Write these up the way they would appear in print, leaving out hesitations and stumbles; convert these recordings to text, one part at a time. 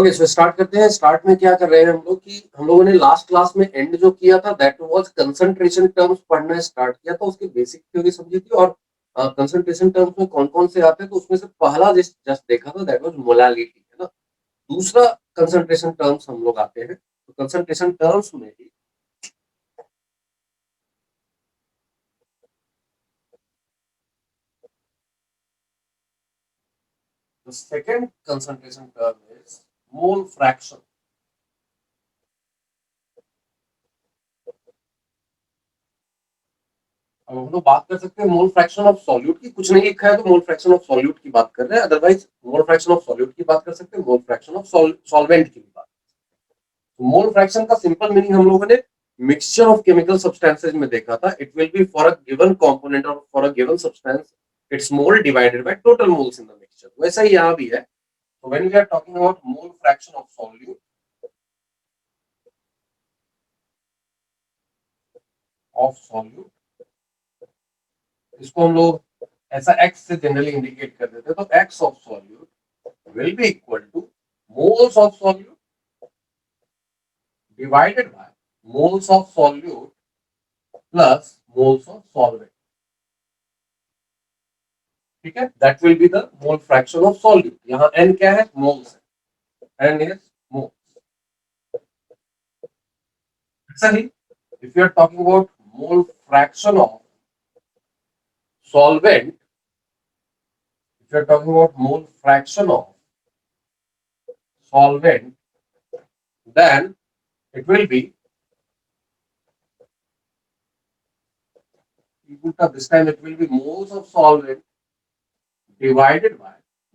Okay, so start करते हैं। Start में क्या कर रहे हैं हम लोग कि हम लोगों ने लास्ट क्लास में एंड जो किया था दैट वाज कंसंट्रेशन टर्म्स पढ़ना स्टार्ट किया था, उसकी बेसिक थ्योरी समझी थी और कंसंट्रेशन टर्म्स में कौन कौन से आते हैं, तो उसमें से पहला जस्ट देखा था दैट वाज मोलालिटी, है ना। दूसरा कंसंट्रेशन टर्म्स हम लोग आते हैं, तो कंसंट्रेशन टर्म्स में ही the second concentration term is mole fraction. अब हम लोग बात कर सकते हैं मोल फ्रैक्शन ऑफ सॉल्यूट की। कुछ नहीं लिखा है तो मोल फ्रैक्शन ऑफ सॉल्यूट की बात कर रहे हैं, otherwise mole fraction of solute की बात कर सकते हैं, मोल फ्रैक्शन ऑफ सॉल्वेंट की भी बात। तो मोल फ्रैक्शन का सिंपल मीनिंग हम लोगों ने मिक्सचर ऑफ केमिकल सब्सटेंसेज में देखा था। It will be for a given component और for a given substance its mole divided by total moles in the mixture. वैसा ही यहाँ भी है। तो when we are talking about mole fraction of solute, इसको हम लोग ऐसा x से जनरली इंडिकेट कर देते हैं। तो x of solute will be equal two moles of solute divided by moles of solute plus moles of solvent। ठीक है, that will be the mole fraction of solute. यहाँ n क्या है? मोल्स है, n इज मोल्स। ऐसा ही if you are talking about mole fraction of solvent, if you are talking about mole fraction of solvent, then it will be this time it will be moles of solvent divided by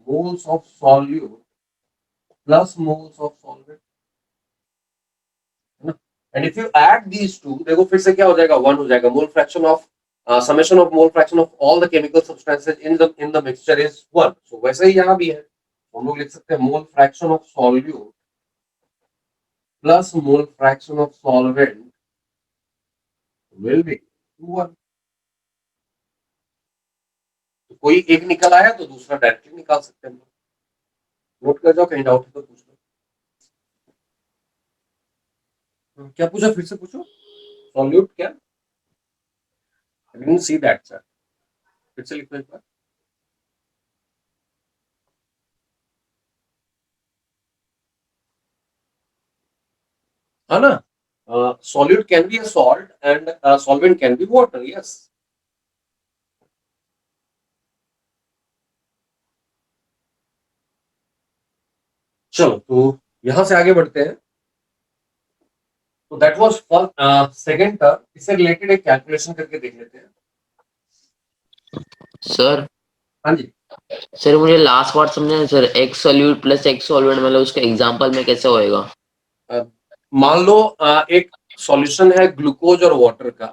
moles of solute plus moles of solvent। And if you add these two, देखो फिर से क्या हो जाएगा? One हो जाएगा। Mole fraction of summation of mole fraction of all the chemical substances in the mixture is one. So वैसे ही यहाँ भी है, हम लोग लिख सकते हैं मोल fraction of solute plus mole fraction of solvent will B one. तो कोई एक निकल आया तो दूसरा डायरेक्टली निकाल सकते हैं। नोट कर जाओ, कहीं डाउट है तो पूछ लो। क्या पूछा? फिर से पूछो। सॉल्यूट क्या? I didn't see that sir, फिर से लिखो एक बार। है ना, solute can be a salt and solvent can be water, yes। चलो, तो यहां से आगे बढ़ते हैं। तो that was first second term. इससे रिलेटेड एक कैलकुलेशन करके देख लेते हैं। सर हाँ जी, सर मुझे लास्ट पार्ट समझे sir. X solute plus x solvent मतलब उसका एग्जांपल में कैसे होएगा? मान लो एक सॉल्यूशन है ग्लूकोज और वाटर का,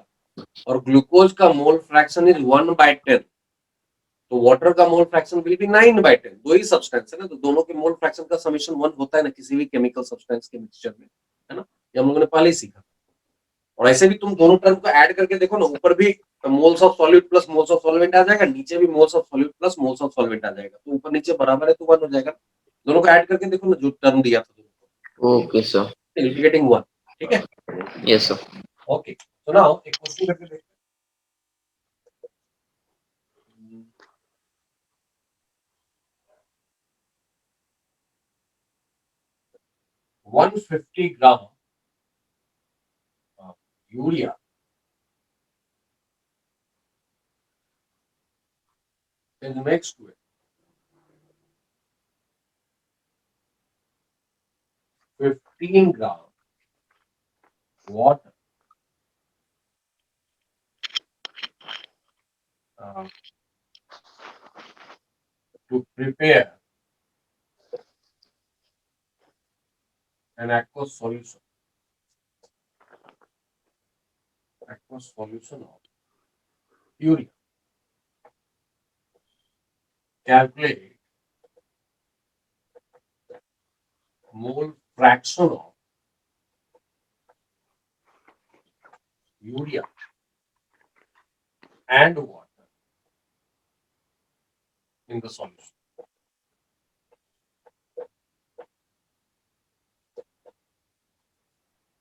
और ग्लूकोज का मोल फ्रैक्शन इज 1/10, तो वाटर का मोल फ्रैक्शन विल बी 9/10। दो ही सब्सटेंस है ना, तो दोनों के मोल फ्रैक्शन का समेशन 1 होता है ना किसी भी केमिकल सब्सटेंस के मिक्सचर में, है ना। ये हम लोगों ने पहले ही सीखा। और ऐसे भी तुम दोनों टर्म को ऐड करके देखो ना, ऊपर भी moles of solute plus moles of solvent आ जाएगा, नीचे भी moles of solute plus moles of solvent आ जाएगा। तो ऊपर नीचे बराबर है तो 1 हो जाएगा। दोनों को ऐड करके देखो ना, जो टर्म दिया था ओके सर। तुमको, गेटिंग 1। ठीक है, यस सर। ओके। तो नाउ एक क्वेश्चन करके देखते हैं। 150 gram urea is mixed with 15 gram water uh, to prepare an aqueous solution of urea। Calculate mole fraction of urea and water in the solution।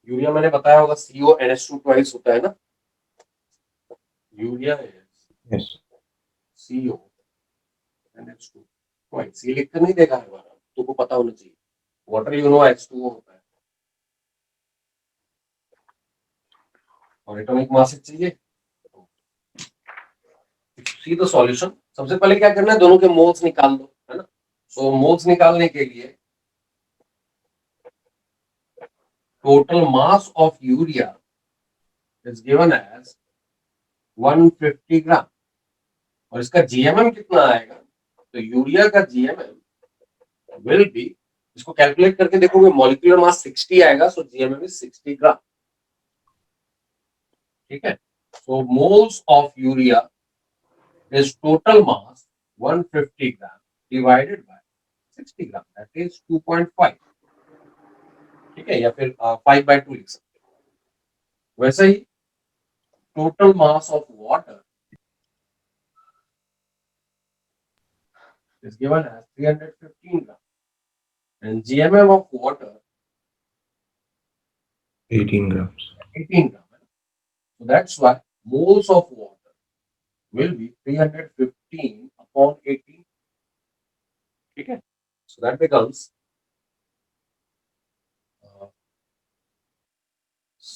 Urea मैंने बताया होगा CONH2 twice होता है ना, यूरिया Yes. CONH2 ट्वाइस, ये लिख कर नहीं देखा है बार, तुमको पता होना चाहिए। वाटर यू नो H2O होता है, और एटॉमिक मास चाहिए। सी द सॉल्यूशन, सबसे पहले क्या करना है, दोनों के मोल्स निकाल दो, है ना। सो मोल्स निकालने के लिए total mass of urea is given as 150 gram, और इसका जीएमएम कितना आएगा, तो यूरिया का जीएमएम विल बी, इसको कैलकुलेट करके देखोगे, मॉलिक्यूलर मास 60 आएगा, सो जीएमएम इज 60 ग्राम। ठीक है, so moles of urea is total mass 150 gram divided by 60 gram, that is 2.5। ठीक है, या फिर 5/2 लिख सकते हो। वैसे ही total mass of water is given as 315 gram, and GMM of water 18 grams. 18 gram. So that's why moles of water will be 315 upon 18. Okay, so that becomes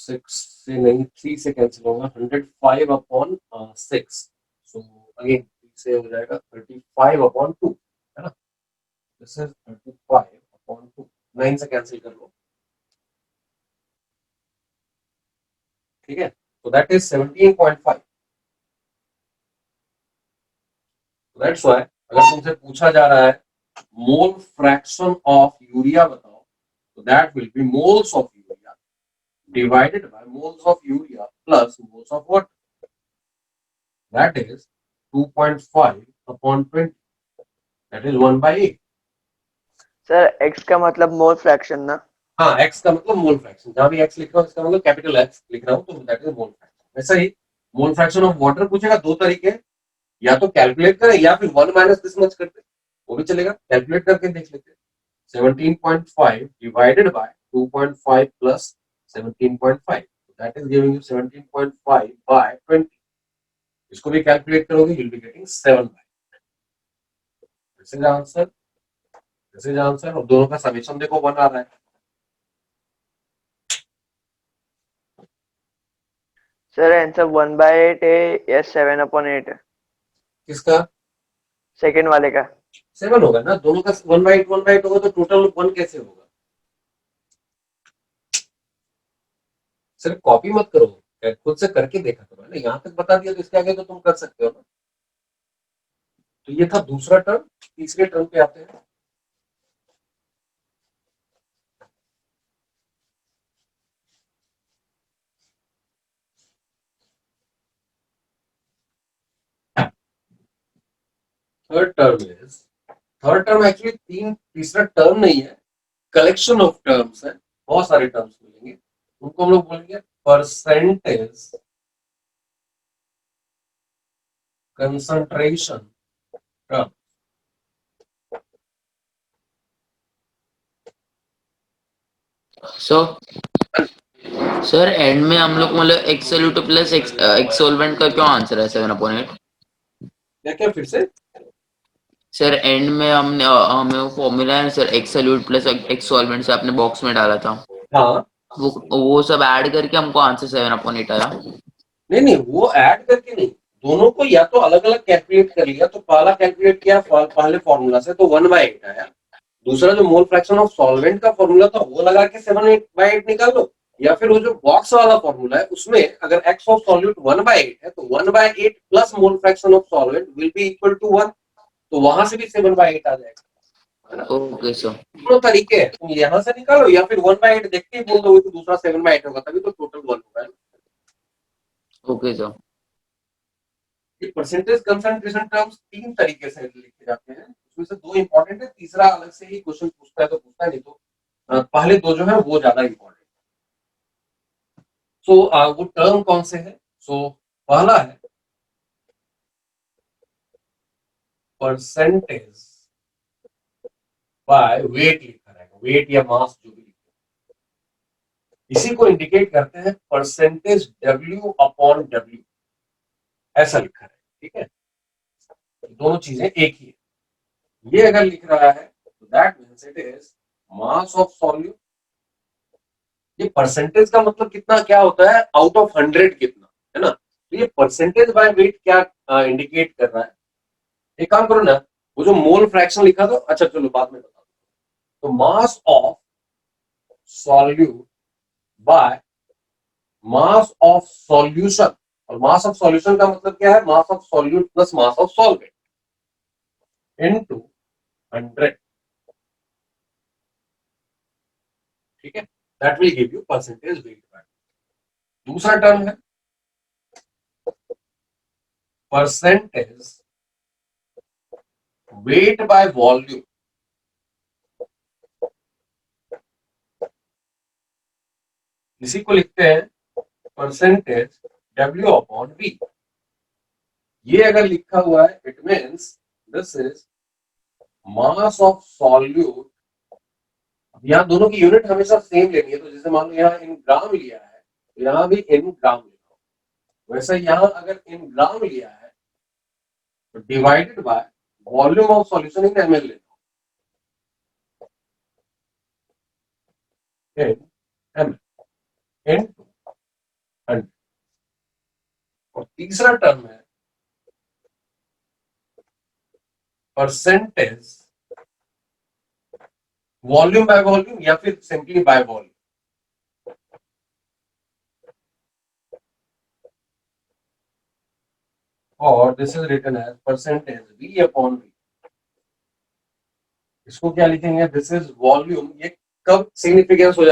3 से cancel होगा, 105 upon 6. So again 3 से हो जाएगा 35 upon 2, है ना। This is 35 upon 2, 9 से cancel कर लो। ठीक है, so that is 17.5. That's why अगर तुमसे पूछा जा रहा है मोल फ्रैक्शन ऑफ यूरिया बताओ, तो that will be moles of urea divided by moles of urea plus moles of water, that is 2.5 upon 20, that is 1/8। Sir x का मतलब मोल फ्रैक्शन ना? हाँ, x का मतलब मोल फ्रैक्शन, जहां भी x लिख रहा हूँ इसका मतलब कैपिटल X लिख रहा हूँ, तो दैट इज मोल फ्रैक्शन। वैसे ही मोल फ्रैक्शन ऑफ वाटर पूछेगा, दो तरीके, या तो कैलकुलेट करें या फिर 1 माइनस दिस मच करते, वो भी चलेगा, कैलकुलेट करके देख लेते हैं। 17.5 divided by 2.5 plus 17.5, that is giving you 17.5 by 20. इसको भी कैलकुलेट करोगे, you'll be getting 7/. This is the answer, this is the answer, और दोनों का समेशन देखो 1 आ रहा है। सर आंसर 1/8 है या 7/8 है? किसका? सेकंड वाले का। 7 होगा ना, दोनों का 1/8 होगा, तो टोटल 1 कैसे होगा? सिर्फ कॉपी मत करो, खुद से करके देखा करो, है ना। यहाँ तक बता दिया तो इसके आगे तो तुम कर सकते हो ना। तो ये था दूसरा टर्म, तीसरे टर्म पे आते हैं। थर्ड टर्म एक्चुअली तीसरा टर्म नहीं है, कलेक्शन ऑफ टर्म्स है, बहुत सारे टर्म्स मिलेंगे, उनको हम लोग बोलेंगे percentage concentration term. So sir and में हम लोग मतलब x solute plus x solvent का क्यों आंसर है 7/8? क्या क्या फिर से? सर एंड में हमने हमें वो फॉर्मूला है sir, x solute plus x solvent से आपने बॉक्स में डाला था, हाँ, वो सब ऐड करके हमको आंसर 7/8 आया। नहीं वो ऐड करके नहीं, दोनों को या तो अलग अलग कैलकुलेट कर लिया, तो पहला कैलकुलेट किया पहले फॉर्मूला से, तो 1/8 आया। दूसरा जो मोल फ्रैक्शन ऑफ सॉल्वेंट का फॉर्मूला था, वो लगा के 7/8 निकाल लो, या फिर वो जो बॉक्स वाला फॉर्मूला है उसमें अगर एक्स ऑफ सॉल्यूट 1/8 है, तो 1/8 plus mole fraction of solvent will be equal to 1, तो वहां से भी 7/8 आ जाएगा, है ना। Okay sir. दोनों तरीके हैं, तुम यहाँ से निकालो या फिर 1/8 देख के बोल दोगे तो दूसरा 7/8 होगा, तभी तो टोटल 1 होगा। Okay sir. ये परसेंटेज कंसंट्रेशन टर्म्स 3 तरीके से लिखे जाते हैं, उसमें से 2 इंपॉर्टेंट है, तीसरा अलग से ही क्वेश्चन पूछता है तो पूछता है, नहीं तो पहले 2 जो है वो ज्यादा इंपॉर्टेंट। सो वो टर्म कौन से है? सो पहला है परसेंटेज बाय वेट लिखा रहेगा, वेट या मास जो भी लिखा, इसी को इंडिकेट करते हैं परसेंटेज W अपॉन W, ऐसा लिखा है, ठीक है। दोनों चीजें एक ही है। ये अगर लिख रहा है तो that means it is mass of solute. ये परसेंटेज का मतलब कितना क्या होता है, आउट ऑफ 100 कितना, है ना। तो ये परसेंटेज बाय वेट क्या इंडिकेट कर रहा है। एक काम करो ना, वो जो मोल फ्रैक्शन लिखा था, अच्छा चलो बाद में बता दो। तो मास of solute bye mass of solution, और मास ऑफ सॉल्यूशन का मतलब क्या है, मास of solute plus mass of solvent into 100, ठीक है। That will give you percentage weight bye. दूसरा टर्म है परसेंटेज वेट बाय वॉल्यूम। इसी को लिखते हैं परसेंटेज W अपॉन V। ये अगर लिखा हुआ है it means this is mass of solute. यहाँ दोनों की यूनिट हमेशा सेम लेनी है, तो जैसे मान लो यहाँ इन ग्राम लिया है तो यहाँ भी इन ग्राम लिखा हो। वैसे यहाँ अगर इन ग्राम लिया है तो divided by volume of solution in ml लेना इन ml इनटू 100। और तीसरा टर्म है परसेंटेज वॉल्यूम बाय वॉल्यूम या फिर सिंपली बाय वॉल्यूम। और this is written as percentage V upon V। इसको क्या लिखेंगे, दिस इज वॉल्यूम। ये कब सिग्निफिकेंट हो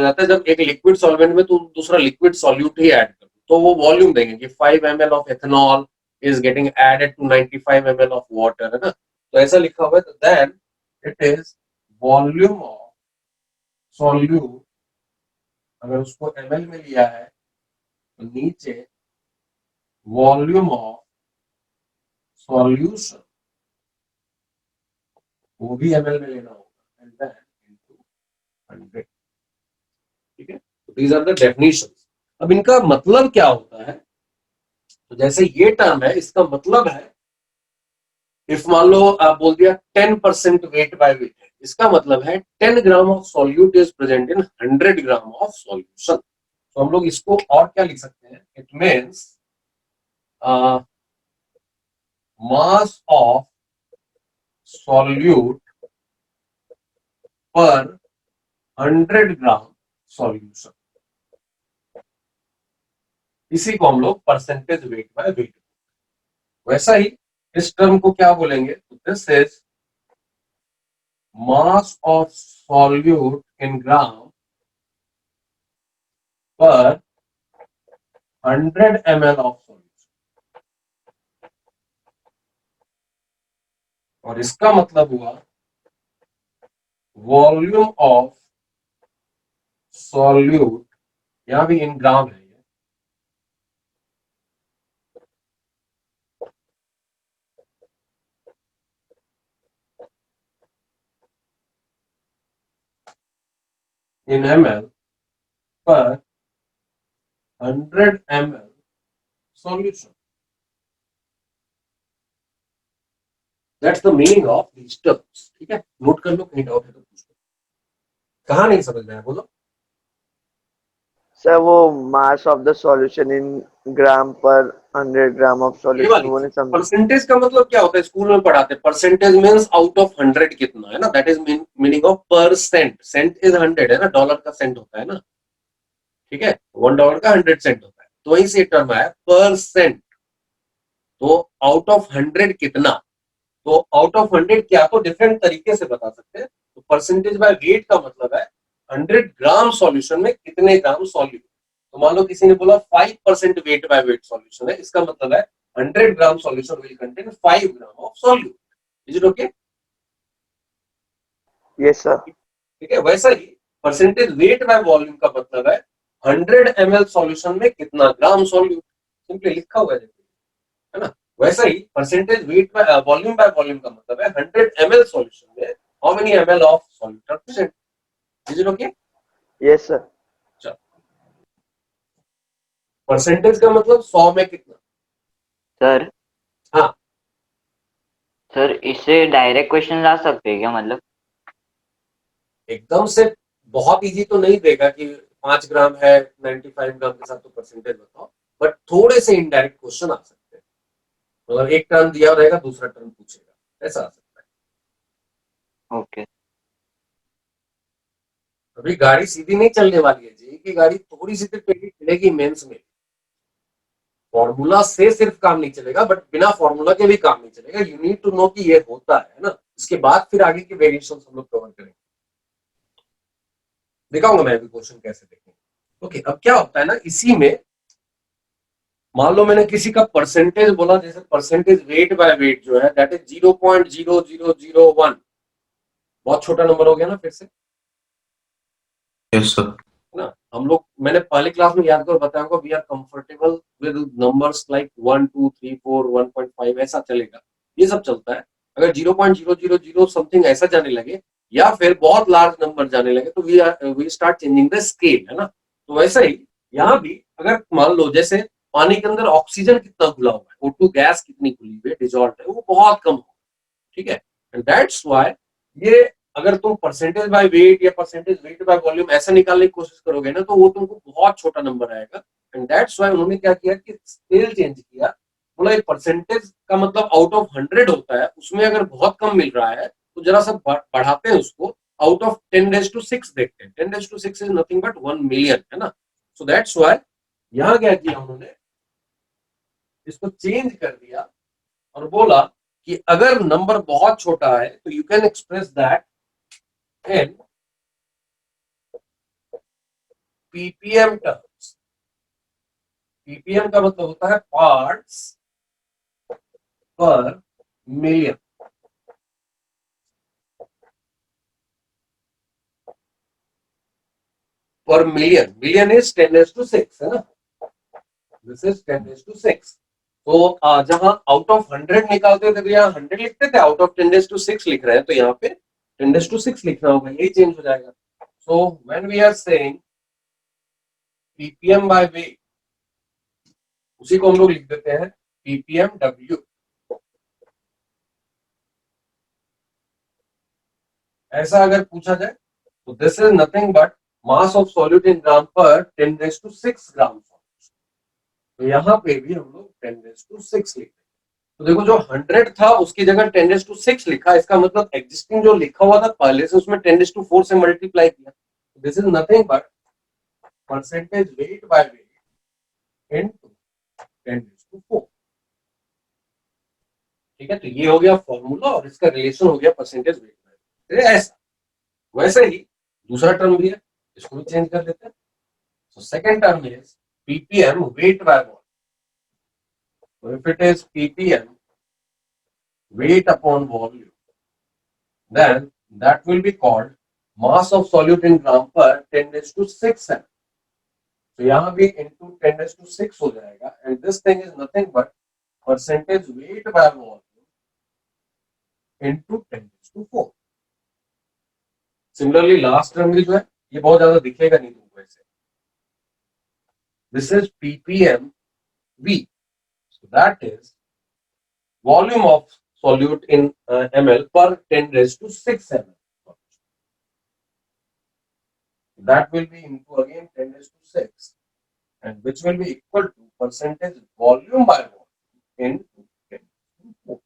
जाता है, जब एक लिक्विड सॉल्वेंट में तुम दूसरा लिक्विड सॉल्यूट ही ऐड करो तो वो वॉल्यूम देंगे कि 5 ml of ethanol is getting added to 95 ml of water, है ना। तो ऐसा लिखा हुआ है, तो then it is volume of solute. अगर उसको ml में लिया है तो नीचे वॉल्यूम ऑफ सॉल्यूशन, वो भी ml में लेना होगा, एंड देन इनटू 100, ठीक है। तो दीज आर द डेफिनेशंस। अब इनका मतलब क्या होता है, तो जैसे ये टर्म है इसका मतलब है, इफ मान लो आप बोल दिया 10% वेट बाय वेट है, इसका मतलब है 10 ग्राम of solute is present in 100 gram of solution. तो हम लोग इसको और क्या लिख सकते हैं, it means mass of solute पर 100 ग्राम सॉल्यूशन। इसी को हम लोग परसेंटेज वेट बाय वेट। वैसा ही इस टर्म को क्या बोलेंगे, तो this is mass of solute in gram per 100 ml of solution. और इसका मतलब हुआ वॉल्यूम ऑफ सॉल्यूट, यहां भी इन ग्राम है ये, इन ml पर 100 ml solution. That's the meaning of these terms, ठीक है। नोट कर लो, कहीं डाउट है तो पूछ लो। कहां नहीं समझ में आया बोलो। सर वो mass of the solution in gram per 100 gram of solution, वो नहीं समझा। परसेंटेज का मतलब क्या होता है, स्कूल में पढ़ाते हैं परसेंटेज मींस आउट ऑफ 100 कितना है ना, that is meaning of percent. Cent is 100 है ना, डॉलर का सेंट होता है ना, ठीक है। $1 का 100 सेंट होता है, तो वहीं से टर्म आया परसेंट। तो आउट ऑफ 100 कितना, तो आउट ऑफ 100 क्या, तो डिफरेंट तरीके से बता सकते हैं। तो परसेंटेज बाय वेट का मतलब है 100 ग्राम सॉल्यूशन में कितने ग्राम सॉल्यूट। तो मान लो किसी ने बोला 5% वेट बाय वेट सॉल्यूशन है, इसका मतलब है 100 gram solution will contain 5 gram of solute. Is it okay? Yes sir. ठीक है। वैसा ही परसेंटेज वेट बाय वॉल्यूम का मतलब है 100 ml सॉल्यूशन में कितना ग्राम सॉल्यूट, सिंपली लिखा हुआ है ना। वैसा ही परसेंटेज वेट बाय वॉल्यूम का मतलब है 100 ml सॉल्यूशन में how many ml of solute are present. Is it okay? Yes sir. Percentage का मतलब 100 में कितना। सर हाँ सर इससे डायरेक्ट क्वेश्चन आ सकते हैं क्या, मतलब? एकदम से बहुत इजी तो नहीं देगा कि 5 ग्राम है 95 ग्राम के साथ तो परसेंटेज बताओ, बट थोड़े से इनडायरेक्ट क्वेश्चन आ सकते हैं। मतलब एक टर्म दिया रहेगा, दूसरा टर्म पूछेगा, ऐसा आ सकता है। ओके अभी गाड़ी सीधी नहीं चलने वाली है जी, की गाड़ी थोड़ी सी टेढ़ी चलेगी मेंस में। फॉर्मूला से सिर्फ काम नहीं चलेगा, बट बिना फॉर्मूला के भी काम नहीं चलेगा। यू नीड टू नो कि ये होता है ना, इसके बाद फिर आगे के वेरिएशन हम लोग कवर करेंगे। दिखाऊंगा मैं अभी क्वेश्चन कैसे देखेंगे। ओके, अब क्या होता है ना, इसी में मान लो मैंने किसी का परसेंटेज बोला, जैसे परसेंटेज वेट बाय वेट जो है दैट इज 0.0001। बहुत छोटा नंबर हो गया ना फिर से, Yes, sir. है ना। हम लोग, मैंने पहले क्लास में याद कर बताया होगा, we are comfortable with numbers like 1 2 3 4 1.5 ऐसा चलेगा, ये सब चलता है। अगर 0.000 समथिंग ऐसा जाने लगे या फिर बहुत लार्ज नंबर जाने लगे तो we start changing the scale, है ना। तो वैसा ही यहाँ भी अगर मान लो जैसे पानी के अंदर ऑक्सीजन कितना घुला हुआ है, O2 गैस कितनी घुली हुई है, डिजॉल्व है, वो बहुत कम हो, ठीक है। एंड दैट्स व्हाई ये, अगर तुम परसेंटेज बाय वेट या परसेंटेज वेट बाय वॉल्यूम ऐसा निकालने की कोशिश करोगे ना, तो वो तुमको बहुत छोटा नंबर आएगा। एंड दैट्स व्हाई उन्होंने क्या किया कि स्केल चेंज किया। बोला एक परसेंटेज का मतलब आउट ऑफ 100 होता है, उसमें अगर बहुत कम मिल रहा है तो जरा सा बढ़ाते हैं उसको, आउट ऑफ 10⁻⁶ देखते हैं। 10⁻⁶ इज नथिंग बट 1 मिलियन, है ना। सो दैट्स व्हाई यहाँ क्या किया उन्होंने, इसको चेंज कर दिया और बोला कि अगर नंबर बहुत छोटा है तो you can express that in PPM terms. Ppm का मतलब होता है पार्ट्स पर मिलियन। पर मिलियन, मिलियन इज 10⁻⁶, है ना। This is 10⁻⁶। तो जहां आउट ऑफ 100 निकालते थे तो यहाँ 100 लिखते थे, आउट ऑफ 10⁻⁶ लिख रहे हैं तो यहाँ पे 10⁻⁶ लिखना होगा, यही चेंज हो जाएगा। So when we are saying PPM by weight, उसी को हम लोग लिख देते हैं पीपीएम डब्ल्यू। ऐसा अगर पूछा जाए तो this is nothing but mass of solute in gram per 10⁻⁶ ग्राम। तो यहाँ पे भी हम लोग 10⁻⁶ लिखते हैं। तो देखो जो 100 था उसकी जगह 10⁻⁶ लिखा, इसका मतलब एग्जिस्टिंग जो लिखा हुआ था पहले से उसमें 10⁻⁴ से मल्टीप्लाई किया। This is nothing but percentage weight by weight into 10⁻⁴। ठीक है, तो ये हो गया फॉर्मूला और इसका रिलेशन हो गया परसेंटेज वेट बाय वेट। ऐसा वैसे ही दूसरा टर्म भी है, इसको भी चेंज कर देते हैं। So second term is ppm weight by volume. So if it is ppm weight upon volume, then that will be called mass of solute in gram per 10⁶ m. So यहाँ भी into 10⁶ हो जाएगा, and this thing is nothing but percentage weight by volume into 10⁴. Similarly last term भी जो है ये बहुत ज्यादा दिखेगा नहीं तुमको ऐसे। This is ppm v. So that is volume of solute in ml per 10⁶ ml. That will be into again 10⁶, and which will be equal to percentage volume by volume into 10⁴.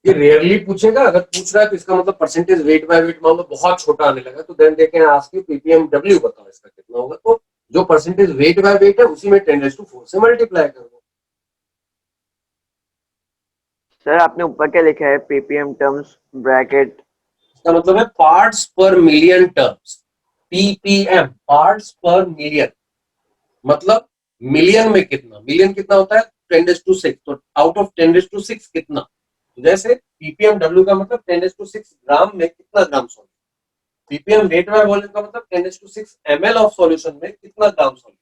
ये रेयरली पूछेगा, अगर पूछ रहा है तो इसका मतलब percentage weight by wait मान लो बहुत छोटा आने लगा तो then they can ask you PPM W बताओ इसका कितना होगा, तो जो परसेंटेज वेट बाय वेट है उसी में 10⁻⁴ से मल्टीप्लाई कर दो। सर आपने ऊपर क्या लिखा है, पीपीएम टर्म्स ब्रैकेट? इसका मतलब है पार्ट्स पर मिलियन टर्म्स। पीपीएम पार्ट्स पर मिलियन, मतलब मिलियन में कितना, मिलियन कितना होता है 10⁶, तो आउट ऑफ 10⁶ कितना, जैसे पीपीएम डब्ल्यू का मतलब 10⁶ ग्राम में कितना gram solution, PPM weight by volume का मतलब 10⁶ ml ऑफ सॉल्यूशन में कितना ग्राम सॉल्यूशन,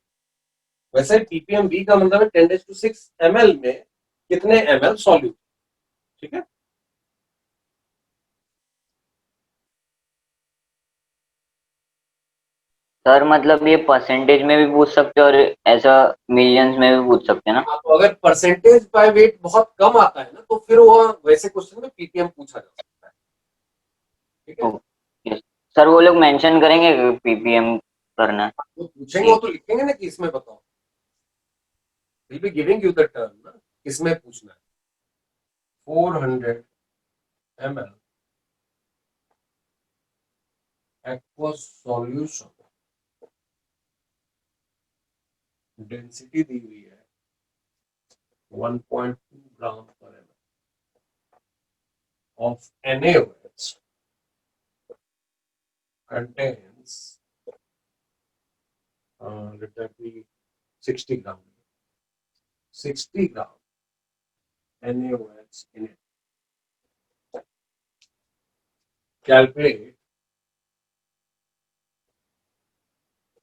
वैसे पीपीएम वी का मतलब है 10⁶ ml में कितने ml सॉल्यूट। ठीक है, सर मतलब ये परसेंटेज में भी पूछ सकते हैं और ऐसा मिलियंस में भी पूछ सकते हैं ना? तो अगर परसेंटेज बाय वेट बहुत कम आता है ना तो फिर वो वैसे क्वेश्चन में पीपीएम पूछा जा सकता है। ठीक है, Yes. सर वो लोग मेंशन करेंगे पीपीएम करना है? वो पूछेंगे, वो तो लिखेंगे ना कि इसमें बताओ, will be giving you the term ना, किसमें पूछना है। 400 ml aqueous solution, डेंसिटी दी हुई है 1.2 ग्राम पर ml of NaOH contains let that be 60 gram 60 gram NaOH in it. Calculate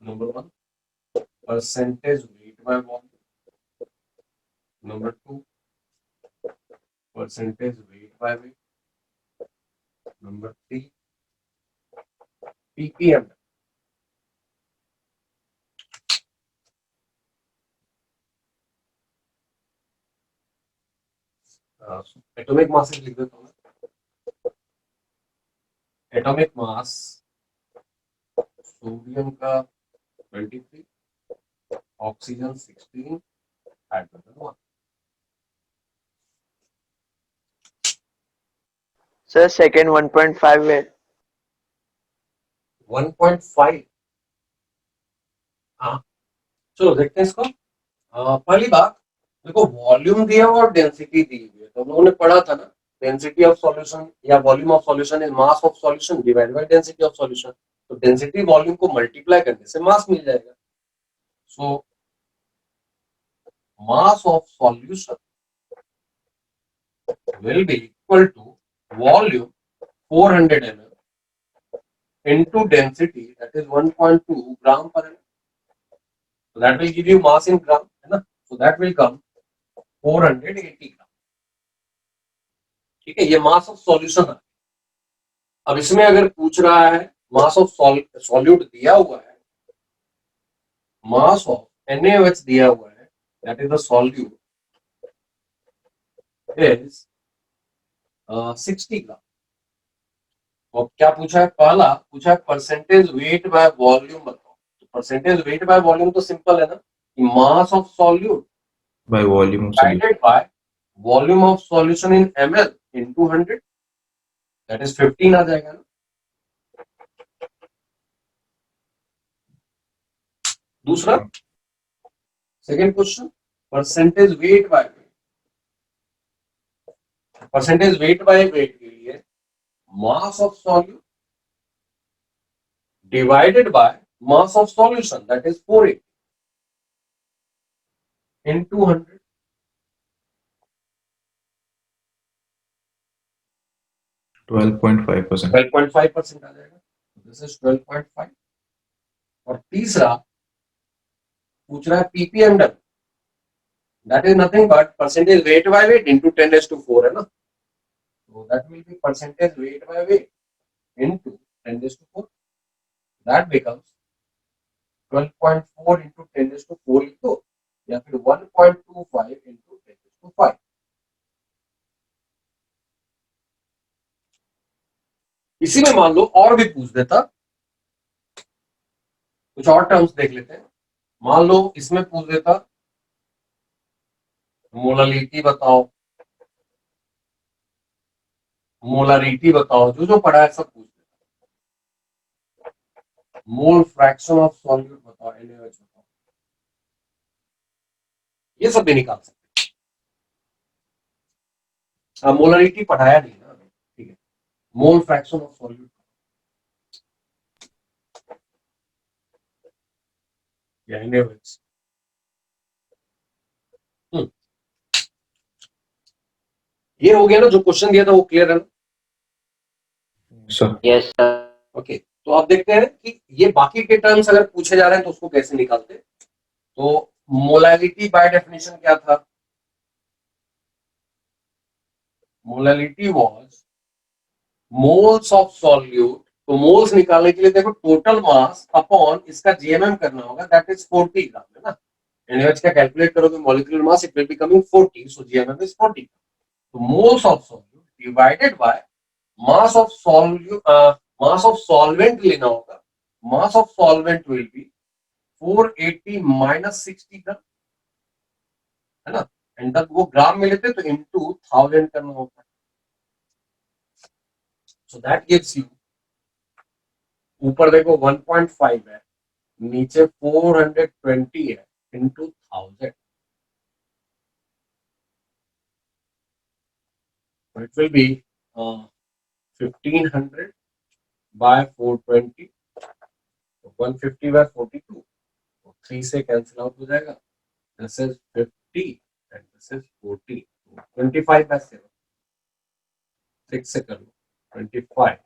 number 1 percentage weight by volume, number 2 percentage weight by weight, number 3 ppm. Atomic mass लिख देता हूँ। Atomic mass sodium का 23, oxygen 16, hydrogen 1। Sir second 1.5 है। 1.5। हाँ, चलो देखते हैं इसको। पहली बात देखो, वॉल्यूम दिया हुआ और डेंसिटी दी हुई है, तो हम लोगों ने पढ़ा था ना, डेंसिटी ऑफ सॉल्यूशन या volume of solution is mass of solution divided by density of solution. तो डेंसिटी वॉल्यूम को मल्टीप्लाई करने से मास मिल जाएगा। So mass of solution will be equal to volume 400 ml into density that is 1.2 gram per ml. So that will give you mass in gram, है ना? So that will come 480 gram. ठीक है, ये मास of solution है। अब इसमें अगर पूछ रहा है मास ऑफ सॉल्यूट दिया हुआ है, मास ऑफ NaOH दिया हुआ है, that is the solute is 60 ग्राम। और क्या पूछा है? पहला पूछा है परसेंटेज वेट बाय वॉल्यूम बताओ। तो परसेंटेज वेट बाय वॉल्यूम तो सिंपल है ना, कि मास of solute by volume of solution. Divided by volume of solution in ml into 100, that is 15 आ जाएगा ना। दूसरा second question, percentage weight by wait. Percentage weight by wait के लिए मास of solute divided by mass of solution that is 480 into 100, 12.5%. 12.5% आ जाएगा। This is 12.5। और तीसरा पूछ रहा है ppm done, that is nothing but percentage weight by weight into 10⁴ है ना। तो that will be percentage weight by weight into 10⁴, that becomes 12.4 into 10⁴ लिख दो, या फिर 1.25 into 10⁵। इसी में मान लो और भी पूछ देता, कुछ और टर्म्स देख लेते हैं। मान लो इसमें पूछ देता मोलालिटी बताओ, मोलारिटी बताओ, जो जो पढ़ा है सब पूछ देता। मोल फ्रैक्शन ऑफ सॉल्यूट बताओ, NaOH बताओ, ये सब भी निकाल सकते हैं। मोलारिटी पढ़ाया नहीं ना, ठीक है। मोल फ्रैक्शन ऑफ सॉल्यूट या NaOH। ये हो गया ना, जो क्वेश्चन दिया था वो क्लियर है ना? Sir. Yes sir. ओके, तो आप देखते हैं कि ये बाकी के टर्म्स अगर पूछे जा रहे हैं तो उसको कैसे निकालते। तो मोलालिटी बाय डेफिनेशन क्या था? Molality was moles of solute तो मोल्स निकालने के लिए देखो टोटल मास अपॉन इसका जीएमएम करना होगा, दैट इज 40 ग्राम, है ना। NaOH का कैलकुलेट करोगे molecular mass, it will be coming 40, so GMM is 40। तो moles of solute divided by mass of solute, mass of solvent लेना होगा, mass of solvent will B 480 minus 60 ग्राम, है ना। एंड तब वो ग्राम में लेते तो इनटू 1000 करना होता है। सो दैट गिव्स यू, ऊपर देखो 1.5 है, नीचे 420 है, into 1000, it will be 1500 by 420, 150 by 42, 3 से कैंसिल आउट हो जाएगा, this is 50 and this is 40, 25 by 7, 6 से कर लो, 25 बाय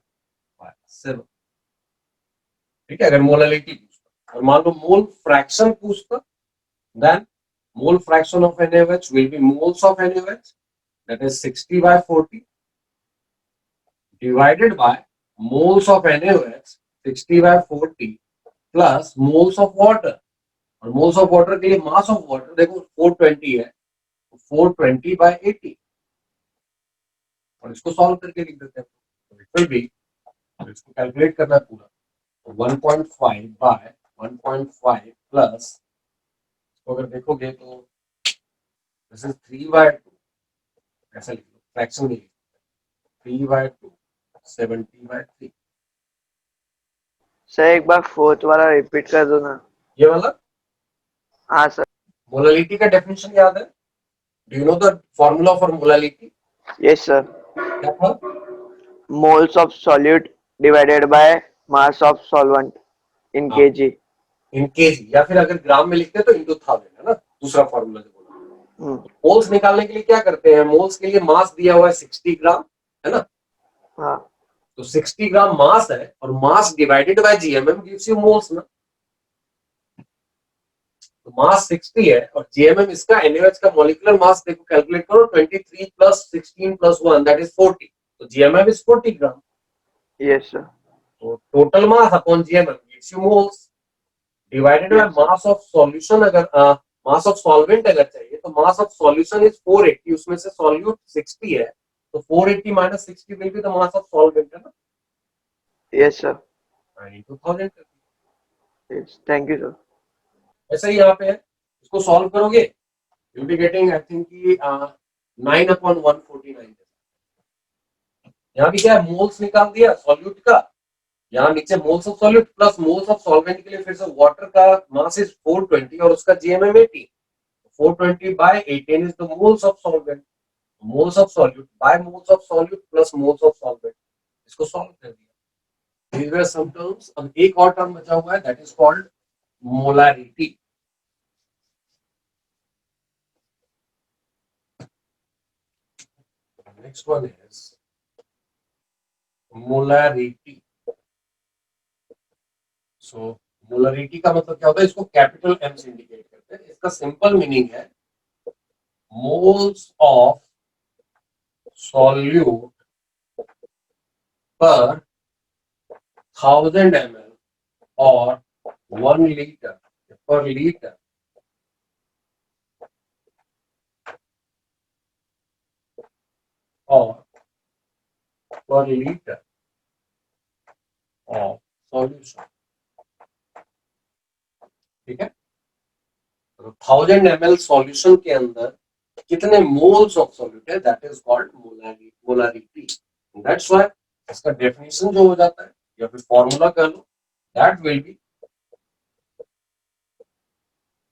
7, ठीक है। अगर मोलालिटी पूछता, और मान लो मोल फ्रैक्शन पूछता, then mole fraction of NaOH will be moles of NaOH, that is 60 by 40 divided by moles of NaOH 60 by 40 plus moles of water, और moles of water के लिए mass of water देखो 420 है, 420 by 80, और इसको solve करके लिख देते हैं, तो it will be, इसको कैलकुलेट करना है पूरा, 1.5 by 1.5 प्लस, अगर देखोगे तो दिस इज 3 by 2, ऐसा लिख लो, फ्रैक्शन में 3 by 2, 70 by 3, सर एक बार फोर्थ वाला रिपीट कर दो ना। ये वाला। हाँ सर। मोलालिटी का डेफिनेशन याद है? Do you know the formula for molality? Yes sir. क्या था? Moles of solute divided by mass of solvent in हाँ, केजी। इन केजी, या फिर अगर ग्राम में लिखते हैं तो इनटू 1000, है ना, दूसरा फॉर्मूला जो बोला। मोल्स निकालने के लिए क्या करते हैं, मोल्स के लिए मास दिया हुआ है 60 ग्राम, है ना। हाँ। तो 60 ग्राम मास है, और mass divided by GMM gives you moles ना। तो मास 60 है, और जीएमएम इसका NaOH का मॉलिक्यूलर मास देखो, कैलकुलेट करो, 23 प्लस 16 प्लस 1 दैट इज 40, तो GMM is 40 gram. Yes sir. तो total mass upon GMM gives you moles, divided by mass of solution. अगर मास ऑफ सॉल्वेंट अगर चाहिए तो मास ऑफ सॉल्यूशन इज 480, उसमें से सॉल्यूट 60 है, तो 480 minus 60 will be the mass of solvent, है ना। Yes sir. 2000 कर दिया। Yes, thank you sir. ऐसा ही यहाँ पे है, इसको सॉल्व करोगे you will be getting I think कि 9/149। यहाँ भी क्या है, मोल्स निकाल दिया सॉल्यूट का, यहाँ नीचे moles of solute plus moles of solvent के लिए फिर से वाटर का मास इज 420 और उसका GMM 80, 420 by 18 is the moles of solvent, moles of solute by moles of solute plus moles of solvent, इसको सॉल्व कर दिया। These were some terms। अब एक और टर्म बचा हुआ है, that is called molarity। Next one is molarity। So molarity का मतलब क्या होता है, इसको कैपिटल M से इंडिकेट करते हैं। इसका सिंपल मीनिंग है moles of solute per 1000 ml or 1 liter per liter or per liter of solution, ठीक है। तो 1000 ml सॉल्यूशन के अंदर कितने मोल्स ऑफ सॉल्यूट है, that is called molarity. That's why इसका डेफिनेशन जो हो जाता है या फिर फॉर्मूला कह लो, that will be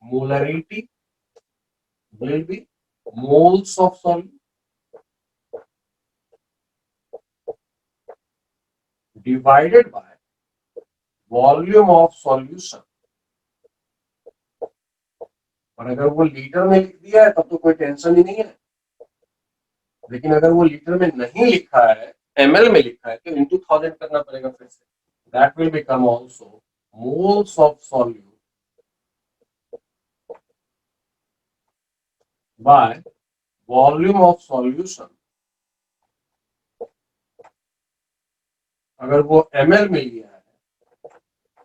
molarity will be moles of solute divided by volume of solution। और अगर वो लीटर में लिख दिया है तब तो कोई टेंशन ही नहीं है, लेकिन अगर वो लीटर में नहीं लिखा है, ml में लिखा है, तो into 1000 करना पड़ेगा फिर से, that will become also moles of solute by volume of solution अगर वो ml में लिया है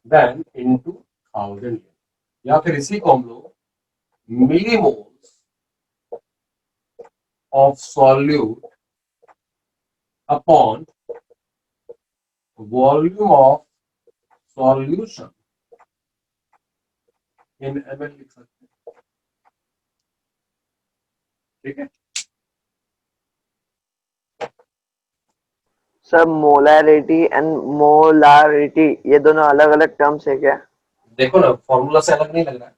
देन इनटू 1000 या फिर इसी को हम लोग millimoles of solute upon volume of solution in ml लिख सकते हैं। ठीक है, सर मोलैरिटी एंड मोलारिटी ये दोनों अलग अलग टर्म्स है क्या? देखो ना फॉर्मूला से अलग नहीं लग रहा है।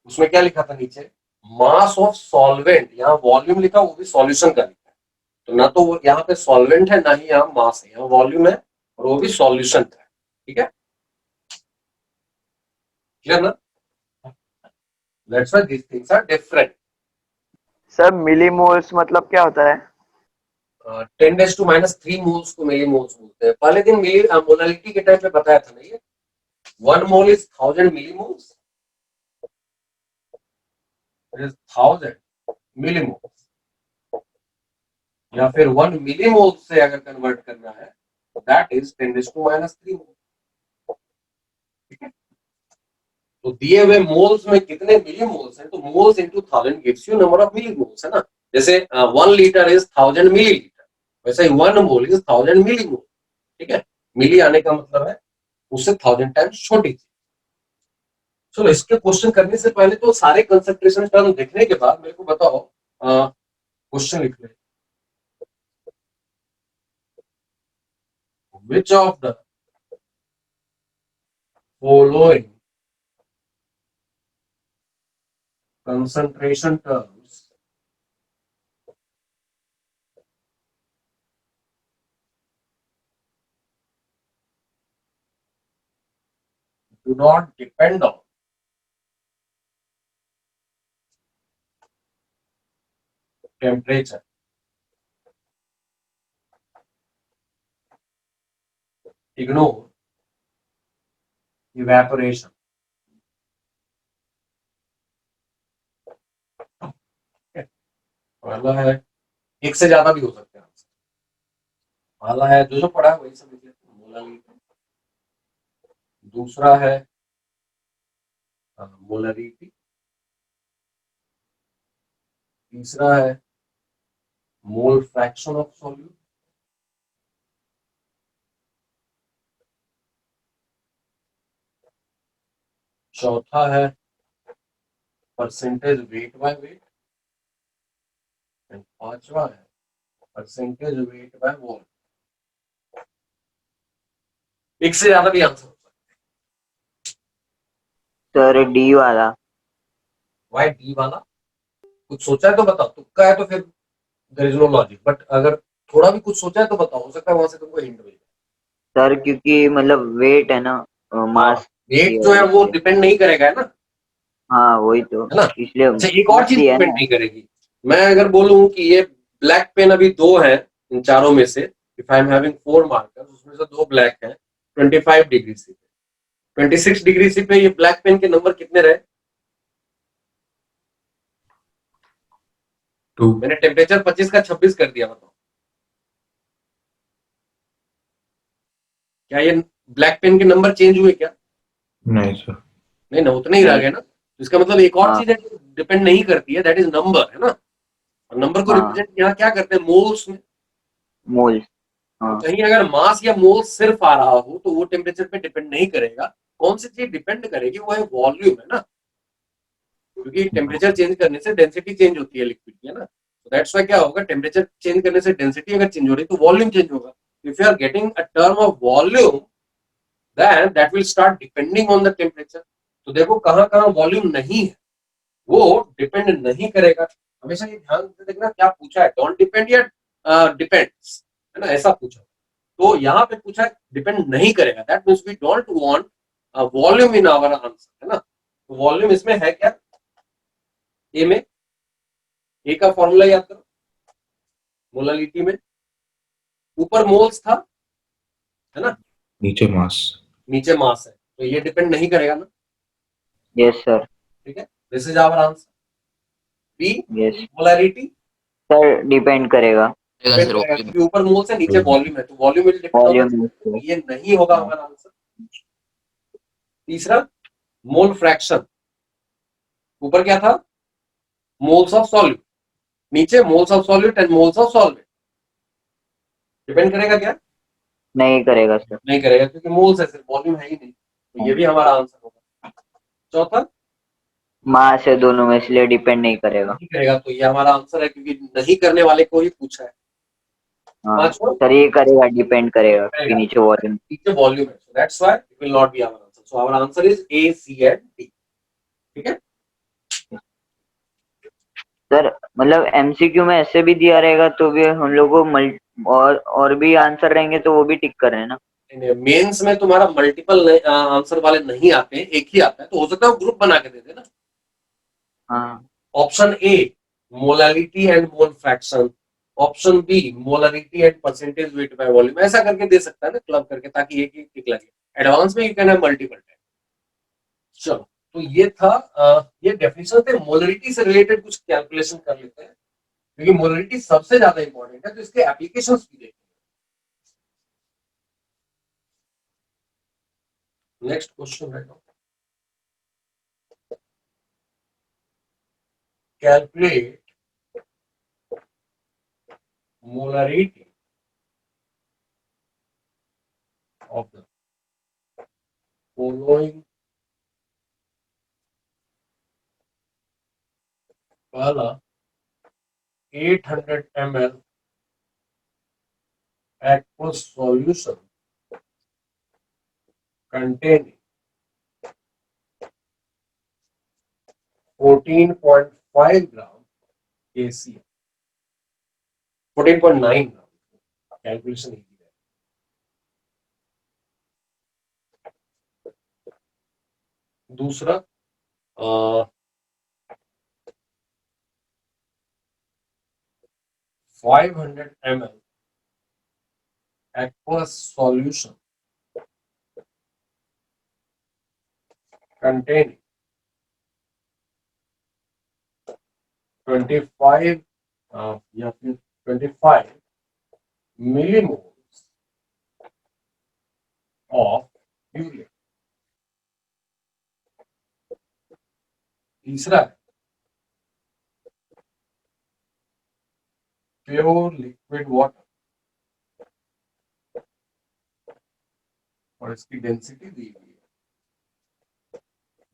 उसमें क्या लिखा था नीचे, मास ऑफ सॉल्वेंट, यहाँ वॉल्यूम लिखा वो भी सॉल्यूशन का लिखा है, तो ना तो वो यहाँ पे सॉल्वेंट है ना ही यहाँ मास है, यहाँ वॉल्यूम है और वो भी सॉल्यूशन का है। ठीक है, क्लियर ना? That's why these things are different. Sir millimoles मतलब क्या होता है? 10⁻³ मोल्स को मिलीमोल्स बोलते हैं। पहले दिन मिली मोलालिटी के टाइम पे बताया था ना ये, 1 mole is 1000 millimoles, is 1000 millimoles, या फिर 1 मिलीमोल से अगर कन्वर्ट करना है दैट इज 10⁻³ मोल। ठीक है, तो दिए हुए मोल्स में कितने मिलीमोल्स हैं, तो moles into 1000 gives you number of millimoles, है ना। जैसे 1 लीटर इज 1000 मिलीलीटर, वैसे ही 1 मोल इज 1000 मिलीमोल। ठीक है, मिली आने का मतलब है उससे 1000 टाइम्स छोटी चीज। चलो इसके क्वेश्चन करने से पहले तो सारे कंसंट्रेशन टर्म देखने के बाद मेरे को बताओ, क्वेश्चन लिख ले, which of the following concentration terms do not depend on temperature? Ignore evaporation. पहला है, एक से ज्यादा भी हो सकते हैं आंसर। पहला है जो जो पढ़ा है वही सब लिख लेते हैं, मोलालिटी। दूसरा है मोलरिटी। तीसरा है मोल फ्रैक्शन ऑफ सॉल्यूट। चौथा है percentage weight by wait. And पांचवा है परसेंटेज वेट बाय वॉल्यूम। एक से ज्यादा भी आंसर हो सकता सर डी वाला। है। वाई डी वाला? कुछ सोचा है तो बताओ, तुक्का है तो फिर there is no logic, but अगर थोड़ा भी कुछ सोचा है तो बताओ, हो सकता है वहां से तुमको हिंट मिल जाए। सर क्योंकि मतलब वेट है ना, मास। वेट जो है वो डिपेंड नहीं करेगा, है ना, हाँ वही तो, है ना। इसलिए अच्छा एक और mass चीज ही है डिपेंड ना। नहीं करेगी। मैं अगर बोलूं कि ये ब्लैक पेन अभी 2 है इन चारों में से, if I am having 4 markers, उसमें से 2 ब्लैक हैं 25 डिग्री सी पे, 26 डिग्री सी पे ये ब्लैक पेन के नंबर कितने रहे? 2. मैंने टेम्परेचर 25 का 26 कर दिया, बताओ क्या ये ब्लैक पेन के नंबर चेंज हुए क्या? नहीं सर. नहीं ना, उतने ही रह गए ना। तो इसका मतलब एक और हाँ। चीज है जो डिपेंड नहीं करती है, दैट इज नंबर, है ना। और नंबर को हाँ। रिप्रेजेंट यहाँ क्या करते हैं, मोल्स में। मोल। तो हाँ। कहीं अगर मास या मोल सिर्फ आ रहा हो तो वो टेम्परेचर पे डिपेंड नहीं करेगा। कौन सी चीज डिपेंड करेगी, वो है वॉल्यूम, है ना, क्योंकि टेम्परेचर चेंज करने से डेंसिटी चेंज होती है लिक्विड की, है ना। तो दैट्स व्हाई क्या होगा, टेम्परेचर चेंज करने से डेंसिटी अगर चेंज हो रही तो वॉल्यूम चेंज होगा। If you are getting a term of volume then that will start depending on the temperature। तो देखो कहाँ कहाँ वॉल्यूम नहीं है, वो डिपेंड नहीं करेगा। हमेशा ये ध्यान से देखना क्या पूछा है, डोंट डिपेंड या डिपेंड्स, है ना, ऐसा पूछा। तो यहाँ पे पूछा है डिपेंड नहीं करेगा, that means we don't want volume in our answer, है ना। तो वॉल्यूम इसमें है क्या, ए में, ए का फॉर्मूला याद करो, मोलालिटी में ऊपर मोल्स था, है ना, नीचे मास. नीचे मास है, तो ये डिपेंड नहीं करेगा ना। Yes sir. ठीक है, this is our answer B. Yes molarity sir, depend करेगा। करेगा डिपेंड सर करेगा वॉल्यूम। क्योंकि ऊपर मोल्स है नीचे वॉल्यूम है, तो volume will depend on volume. ये नहीं होगा हमारा आंसर। तीसरा मोल फ्रैक्शन, ऊपर क्या था मोल्स ऑफ सॉल्यूट, नीचे moles of solute and moles of solvent. Depend करेगा क्या? नहीं करेगा सर। नहीं करेगा क्योंकि मोल्स है, सिर्फ वॉल्यूम है ही नहीं, तो ये भी हमारा आंसर होगा। चौथा मास है दोनों में, इसलिए डिपेंड नहीं करेगा। नहीं करेगा, तो ये हमारा आंसर है क्योंकि नहीं करने वाले को ही पूछा है। हाँ पांचवा सर, ये करेगा, डिपेंड करेगा कि करेगा, नीचे वॉल्यूम। नीचे वॉल्यूम है, so that's why it will not be our answer. So our answer is A, C and D. ठीक है? सर मतलब एमसीक्यू में ऐसे भी दिया रहेगा तो भी हम लोग को और भी आंसर रहेंगे तो वो भी टिक कर रहे हैं ना। मेंस में तुम्हारा मल्टीपल आंसर वाले नहीं आते, एक ही आता है, तो हो सकता है वो ग्रुप बना के दे देना। हाँ option A molarity and mole fraction, option B molarity and percentage weight by volume, ऐसा करके दे सकता है ना क्लब करके, ताकि एक एक टिक लगे। एडवांस में you can have multiple type. चलो, तो ये था ये डेफिनेशन थे। मोलरिटी से रिलेटेड कुछ कैलकुलेशन कर लेते हैं क्योंकि मोलरिटी सबसे ज्यादा इंपॉर्टेंट है, तो इसके एप्लीकेशंस भी देखेंगे। नेक्स्ट क्वेश्चन है, calculate molarity of the following पहला 800 ml aqueous solution containing 14.5 gram KCl, 14.9 gram, calculation easy है। दूसरा 500 ml aqueous solution containing 25 या फिर 25 millimoles of यूरिया। तीसरा है प्योर लिक्विड वाटर और इसकी डेंसिटी दी हुई है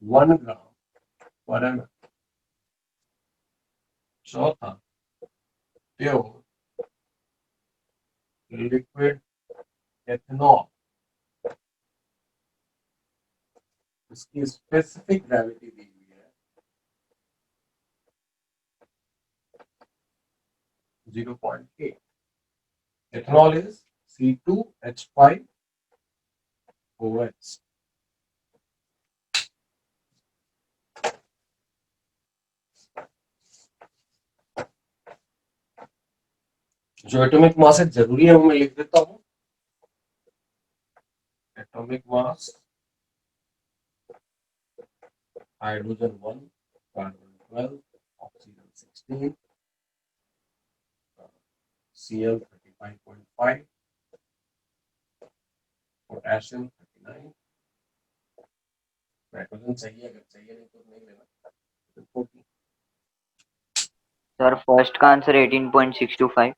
1 ग्राम पर एम। चौथा प्योर लिक्विड एथेनॉल, इसकी स्पेसिफिक ग्रेविटी दी हुई है 0.8। Ethanol is C2H5OH। जो एटॉमिक मास है जरूरी है वो मैं लिख देता हूं। Atomic mass hydrogen 1, carbon 12, oxygen 16, Cl 35.5, potassium 39। Nitrogen चाहिए, अगर चाहिए नहीं तो नहीं लेना। सर फर्स्ट का आंसर 18.625।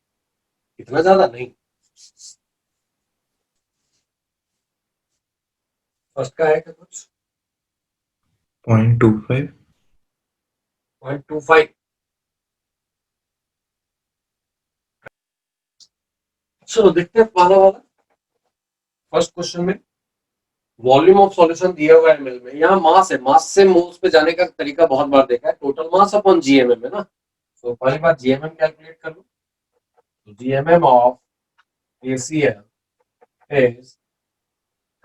इतना ज्यादा नहीं, फर्स्ट का है क्या कुछ? 0.25 0.25। चलो देखते हैं पहला वाला। फर्स्ट क्वेश्चन में वॉल्यूम ऑफ सॉल्यूशन दिया हुआ है एमएल में, यहाँ मास है, मास से मोल्स पे जाने का तरीका बहुत बार देखा है, टोटल मास अपॉन जीएमएम है ना। तो पहली बात जीएमएम कैलकुलेट कर लो, तो GMM of ACl is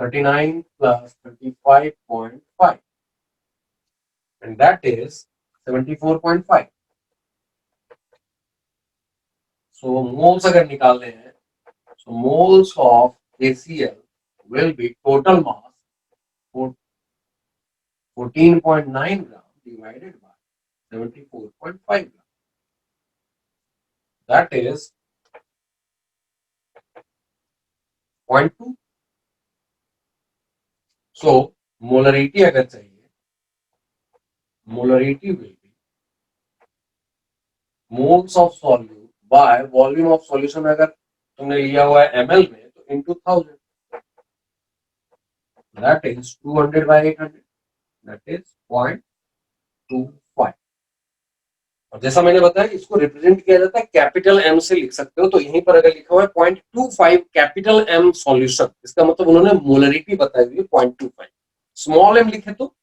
39 plus 35.5 and that is 74.5। so moles अगर निकालने हैं, so moles of ACl will be total mass 14.9 gram divided by 74.5 gram, that is 0.2. So molarity अगर चाहिए, molarity will be moles of solute by volume of solution. अगर तुमने लिया हुआ है ml में तो into 1000, that is 200 by 800, that is 0.25. और जैसा मैंने बताया इसको रिप्रेजेंट किया जाता है कैपिटल एम से, लिख सकते हो। तो यहीं पर अगर लिखा हुआ है 0.25 कैपिटल एम सॉल्यूशन, इसका मतलब उन्होंने मोलरिटी बताई हुई है 0.25। स्मॉल एम लिखे तो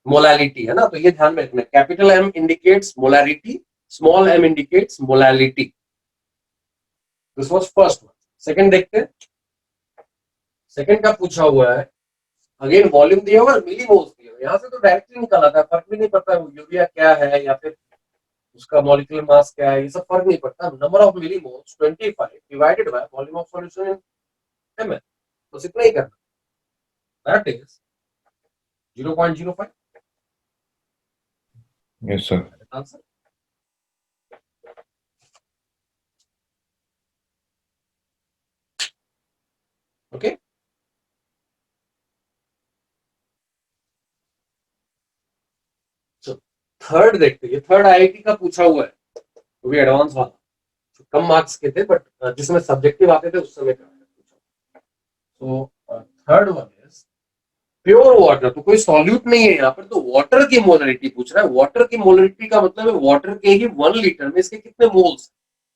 मोलालिटी है ना, तो ये ध्यान में रखना। Capital M indicates molarity, small M indicates molality. This was first one. Second देखते हैं। सेकंड का पूछा हुआ है, अगेन वॉल्यूम दिया हुआ है, मिली मोल्स दिया हुआ है। यहाँ से तो डायरेक्टली निकल आता है, फर्क भी नहीं पड़ता यूरिया क्या है या फिर उसका मॉलिक्यूलर मास क्या है, ये सब फर्क नहीं पड़ता। Number of millimoles 25 divided by volume of solution in ml, बस इतना ही करना। That is 0.05 Yes, sir. Answer. Okay, third देखते हैं। थर्ड आईआईटी का पूछा हुआ है, वो भी एडवांस वाला, तो कम मार्क्स के थे बट जिसमें सब्जेक्टिव आते थे उस समय का पूछा। तो third one is pure water. तो कोई सॉल्यूट नहीं है यहाँ पर, तो वाटर की मोलरिटी पूछ रहा है। वाटर की मोलरिटी का मतलब है वाटर के ही 1 लीटर में इसके कितने मोल्स,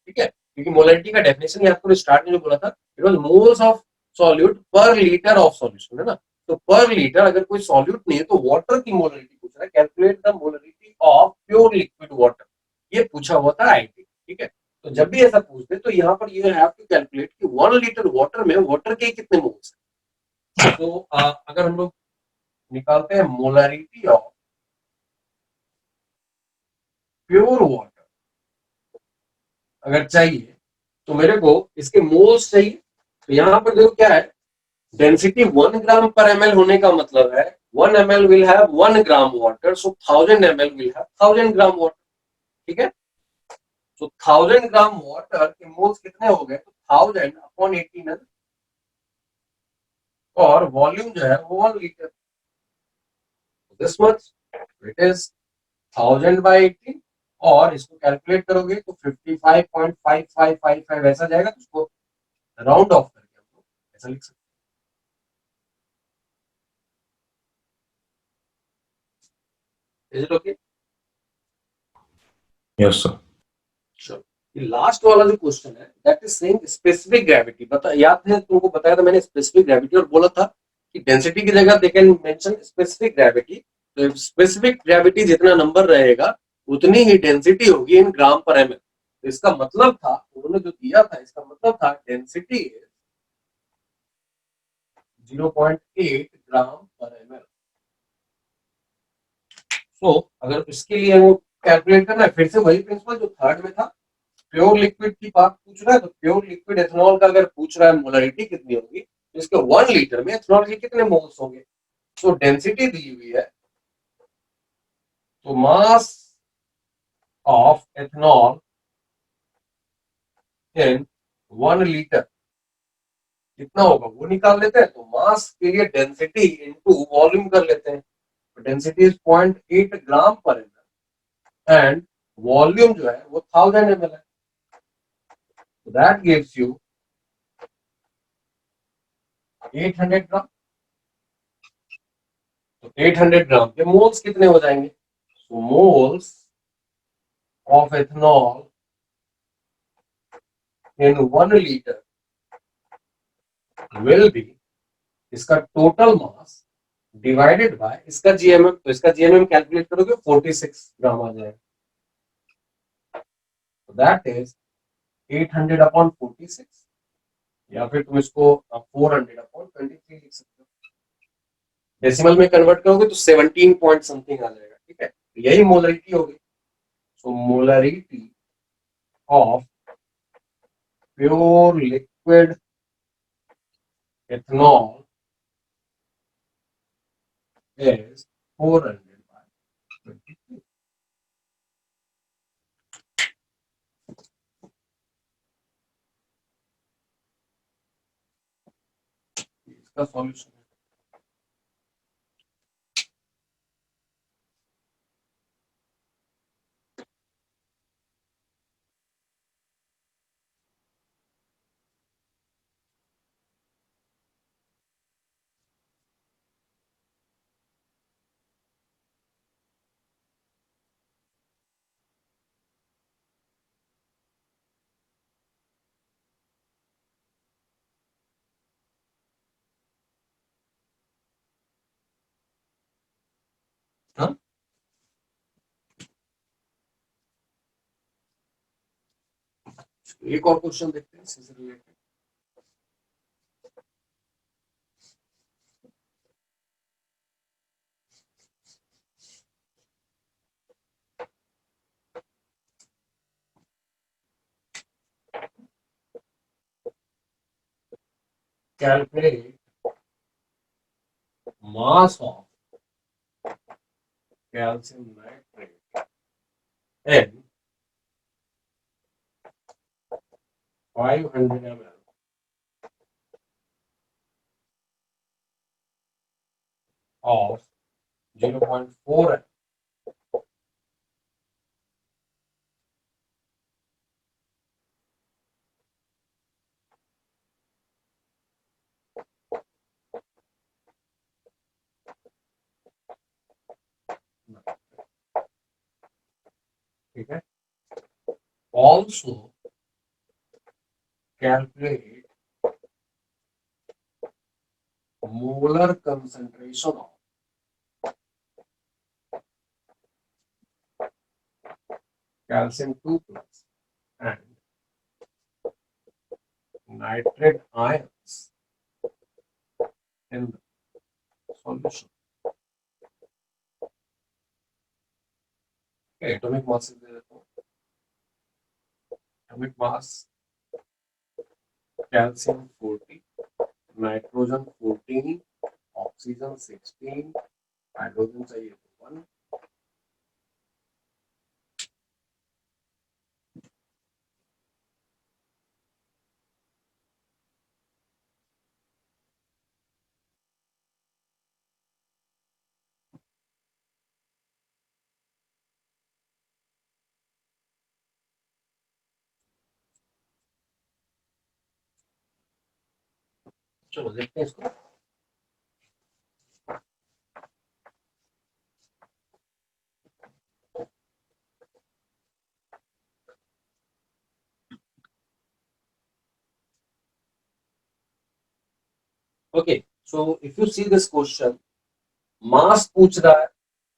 ठीक है। क्योंकि मोलरिटी का डेफिनेशन ही आपको स्टार्ट में जो बोला था, it was moles of solute पर लीटर ऑफ सॉल्यूशन, है ना। तो पर लीटर अगर कोई सॉल्यूट नहीं है तो वाटर की मोलरिटी पूछ रहा है। Calculate the molarity of pure liquid water, ये पूछा हुआ था आईटी, ठीक है। तो जब भी ऐसा पूछते तो यहाँ पर यू हैव टू कैलकुलेट कि 1 लीटर वाटर में वाटर के कितने मोल्स है। तो अगर हम लोग निकालते हैं मोलरिटी ऑफ प्योर वाटर अगर चाहिए तो मेरे को इसके मोल्स चाहिए। तो यहाँ पर देखो क्या है, डेंसिटी 1 ग्राम पर ml होने का मतलब है 1 ml will have 1 gram water, so 1000 ml will have 1000 gram water, ठीक है। तो 1000 ग्राम वाटर के मोल्स कितने हो गए, तो 1000 अपॉन 18 और वॉल्यूम जो है वो 1 litre, this much, it is 1000 by 18 और इसको कैलकुलेट करोगे तो 55.5555 ऐसा जाएगा। तो उसको राउंड ऑफ करके हम लोग ऐसा लिख सकते हैं। Is it okay? Yes, sir. Last वाला जो क्वेश्चन है that is saying specific gravity. बता, याद है तुमको बताया था मैंने स्पेसिफिक ग्रेविटी और बोला था कि डेंसिटी की जगह they can mention specific gravity. तो स्पेसिफिक ग्रेविटी जितना नंबर रहेगा उतनी ही डेंसिटी होगी इन ग्राम पर एमएल। तो इसका मतलब था, उन्होंने जो दिया था इसका मतलब था density is 0.8 gram per ML. सो अगर इसके लिए वो कैलकुलेट करना है, फिर से वही प्रिंसिपल जो थर्ड में था, प्योर लिक्विड की बात पूछ रहा है तो प्योर लिक्विड एथेनॉल का अगर पूछ रहा है मोलरिटी कितनी होगी, तो इसके 1 लीटर में एथेनॉल के कितने मोल्स होंगे। सो डेंसिटी दी हुई है, तो mass of ethanol in 1 litre कितना होगा वो निकाल लेते हैं। तो मास के लिए डेंसिटी इनटू वॉल्यूम कर लेते हैं। Density is 0.8 gram per ML and volume जो है वो 1000 ml है। So that gives you 800 ग्राम। तो 800 ग्राम के मोल्स कितने हो जाएंगे, so moles of ethanol in 1 liter will be इसका टोटल मास डिवाइडेड बाय इसका जीएमएम। तो इसका जीएमएम कैलकुलेट करोगे 46 ग्राम आ जाएगा। तो दैट इज 800 अपॉन 46 या फिर तुम इसको 400 अपॉन 23 लिख सकते हो। डेसिमल में कन्वर्ट करोगे तो 17 पॉइंट समथिंग आ जाएगा, ठीक है। तो यही मोलरिटी होगी। So molarity of pure liquid ethanol is 400 by 23. इसका सॉल्यूशन है। हाँ? एक और क्वेश्चन देखते हैं इससे related. Calculate mass of calcium nitrate in 500 ml of 0.4 ठीक है। Also calculate molar concentration of calcium 2 plus and nitrate ions in the solution. Okay, atomic mass दे देता हूँ। Atomic mass calcium 40, nitrogen 14, oxygen 16, hydrogen चाहिए तो 1. चलो देखते हैं इसको। Okay, so if you see this question, मास पूछ रहा है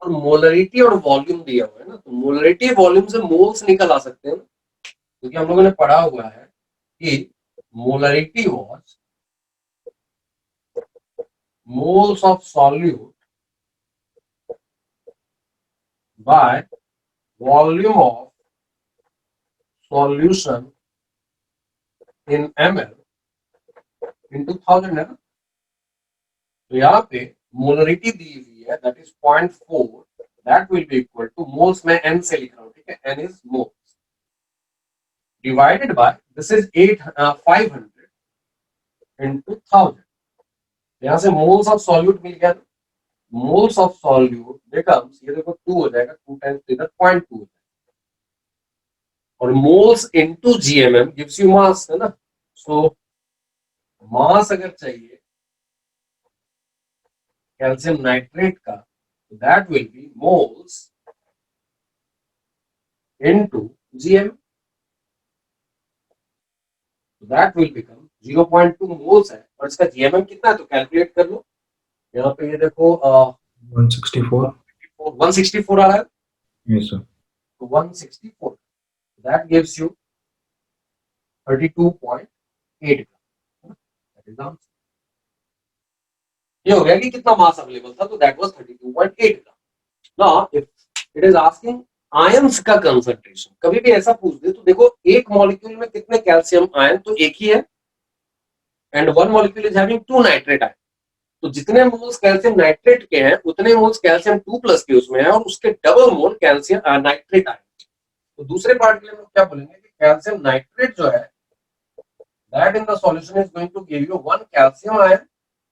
और मोलरिटी और वॉल्यूम दिया हुआ है ना, तो मोलरिटी वॉल्यूम से मोल्स निकल आ सकते हैं ना, क्योंकि हम लोगों ने पढ़ा हुआ है कि molarity was moles of solute by volume of solution in ml into 1000 है ना। तो यहाँ पे मोलरिटी दी हुई है that is 0.4, that will be equal two moles में n से लिख रहा हूँ, ठीक है, n is moles divided by this is 500 into 1000। यहाँ से मोल्स ऑफ सॉल्यूट मिल गया, मोल्स ऑफ सॉल्यूट बिकम्स, ये देखो 2 हो जाएगा, 2 टाइम्स इधर 0.2 हो जाएगा, और moles into GMM gives you mass, है ना। सो मास अगर चाहिए कैल्शियम नाइट्रेट का, that will be moles into GM, that will become 0.2 moles है, और इसका जीएमएम कितना है तो कैलकुलेट कर लो। यहाँ पे ये देखो 164. 164 आ रहा है, Yes, sir. तो 164 that gives you 32.8 gram, that is the answer। ये हो गया कि कितना मास अवेलेबल था, तो that was 32.8 gram. Now if it is asking ions का कंसंट्रेशन, कभी भी ऐसा पूछ दे तो देखो एक मॉलिक्यूल में कितने कैल्शियम आयन, तो एक ही है, and one molecule is having 2 nitrate ion, तो जितने मोल्स कैल्शियम नाइट्रेट के हैं उतने मोल्स कैल्शियम 2 प्लस के उसमें है, और उसके डबल मोल कैल्शियम नाइट्रेट आयन। तो दूसरे पार्ट के लिए हम लोग क्या बोलेंगे कि कैल्शियम नाइट्रेट जो है that in the solution is going to give you 1 calcium ion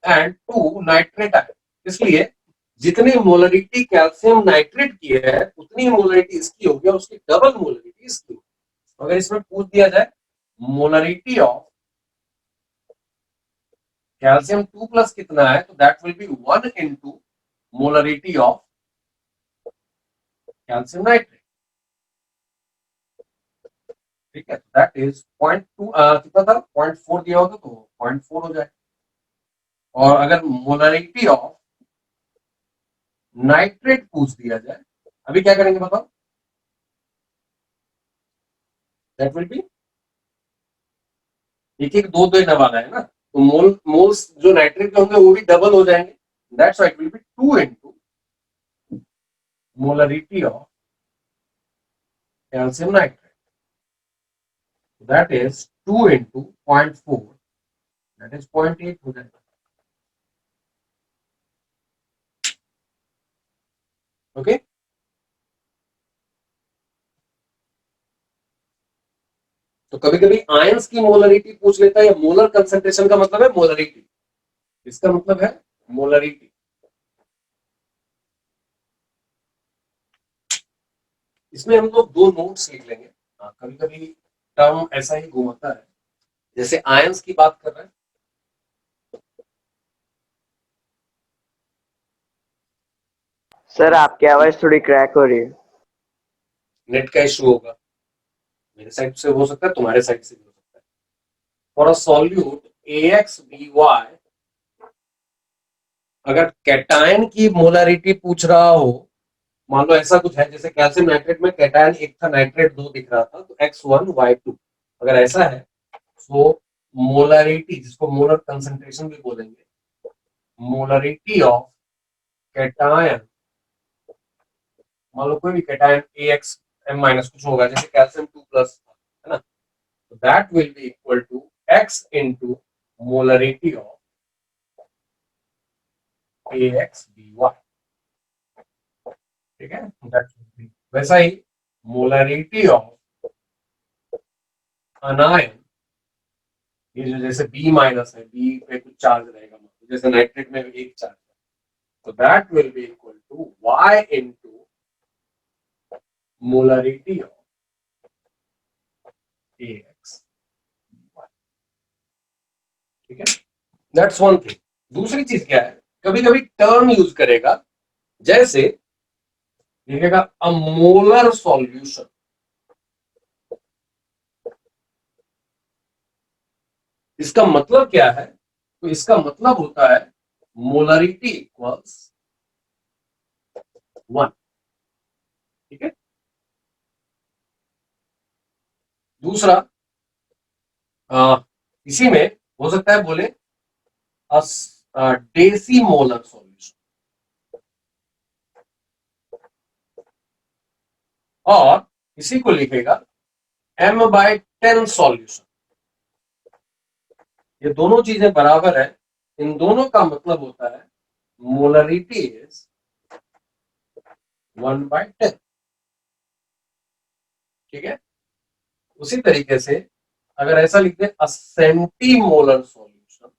and 2 nitrate ion. इसलिए जितनी मोलरिटी कैल्शियम नाइट्रेट की है उतनी मोलरिटी इसकी होगी और उसकी डबल मोलरिटी इसकी होगी। अगर इसमें पूछ दिया जाए मोलरिटी ऑफ कैल्शियम 2 प्लस कितना है, तो that will B 1 into molarity of calcium nitrate. ठीक है, दैट इज 0.2 कितना था, 0.4 दिया होता तो 0.4 हो जाए। और अगर मोलरिटी ऑफ नाइट्रेट पूछ दिया जाए, अभी क्या करेंगे बताओ, दैट विल बी एक एक दो देने वाला है ना, तो मोल्स जो नाइट्रेट के होंगे वो भी डबल हो जाएंगे। That's why it will B 2 into molarity of calcium nitrate, that is 2 into 0.4, that is 0.8 हो जाएगा। ओके, तो कभी कभी आयंस की मोलरिटी पूछ लेता है, या मोलर कंसंट्रेशन का मतलब है मोलरिटी, इसका मतलब है मोलरिटी। इसमें हम लोग दो नोट्स लिख लेंगे। कभी कभी टर्म ऐसा ही घुमाता है, जैसे आयंस की बात कर रहे हैं, सर आपकी आवाज थोड़ी क्रैक हो रही है। नेट का इश्यू होगा, मेरे साइड से हो सकता है, तुम्हारे साइड से भी हो सकता है। फॉर अ सॉल्यूट AX/BY, अगर कैटायन की मोलरिटी पूछ रहा हो, मान लो ऐसा कुछ है जैसे कैल्शियम नाइट्रेट में कैटायन एक था, नाइट्रेट 2 दिख रहा था, तो X1Y2, अगर ऐसा है तो मोलरिटी, जिसको मोलर कंसंट्रेशन भी बोलेंगे, मोलरिटी ऑफ कैटायन, मान लो कोई भी कैटायन AX M- कुछ होगा, जैसे कैल्शियम 2 प्लस है ना, तो that will be equal to X into molarity of AX/BY। ठीक है, वैसा ही मोलरिटी ऑफ अनायन, ये जो जैसे B- है, बी पे कुछ चार्ज रहेगा, जैसे नाइट्रेट में एक चार्ज है, तो that will be equal to Y into molarity of AX। ठीक है, दैट्स वन थिंग। दूसरी चीज क्या है, कभी कभी टर्म यूज करेगा, जैसे लिखेगा अ मोलर सॉल्यूशन, इसका मतलब क्या है, तो इसका मतलब होता है मोलरिटी इक्वल्स 1। ठीक है, दूसरा इसी में हो सकता है बोले डेसी मोलर सॉल्यूशन, और इसी को लिखेगा M/10 सॉल्यूशन। ये दोनों चीजें बराबर है, इन दोनों का मतलब होता है मोलरिटी इज 1/10। ठीक है, उसी तरीके से अगर ऐसा लिख दे सेंटीमोलर सॉल्यूशन,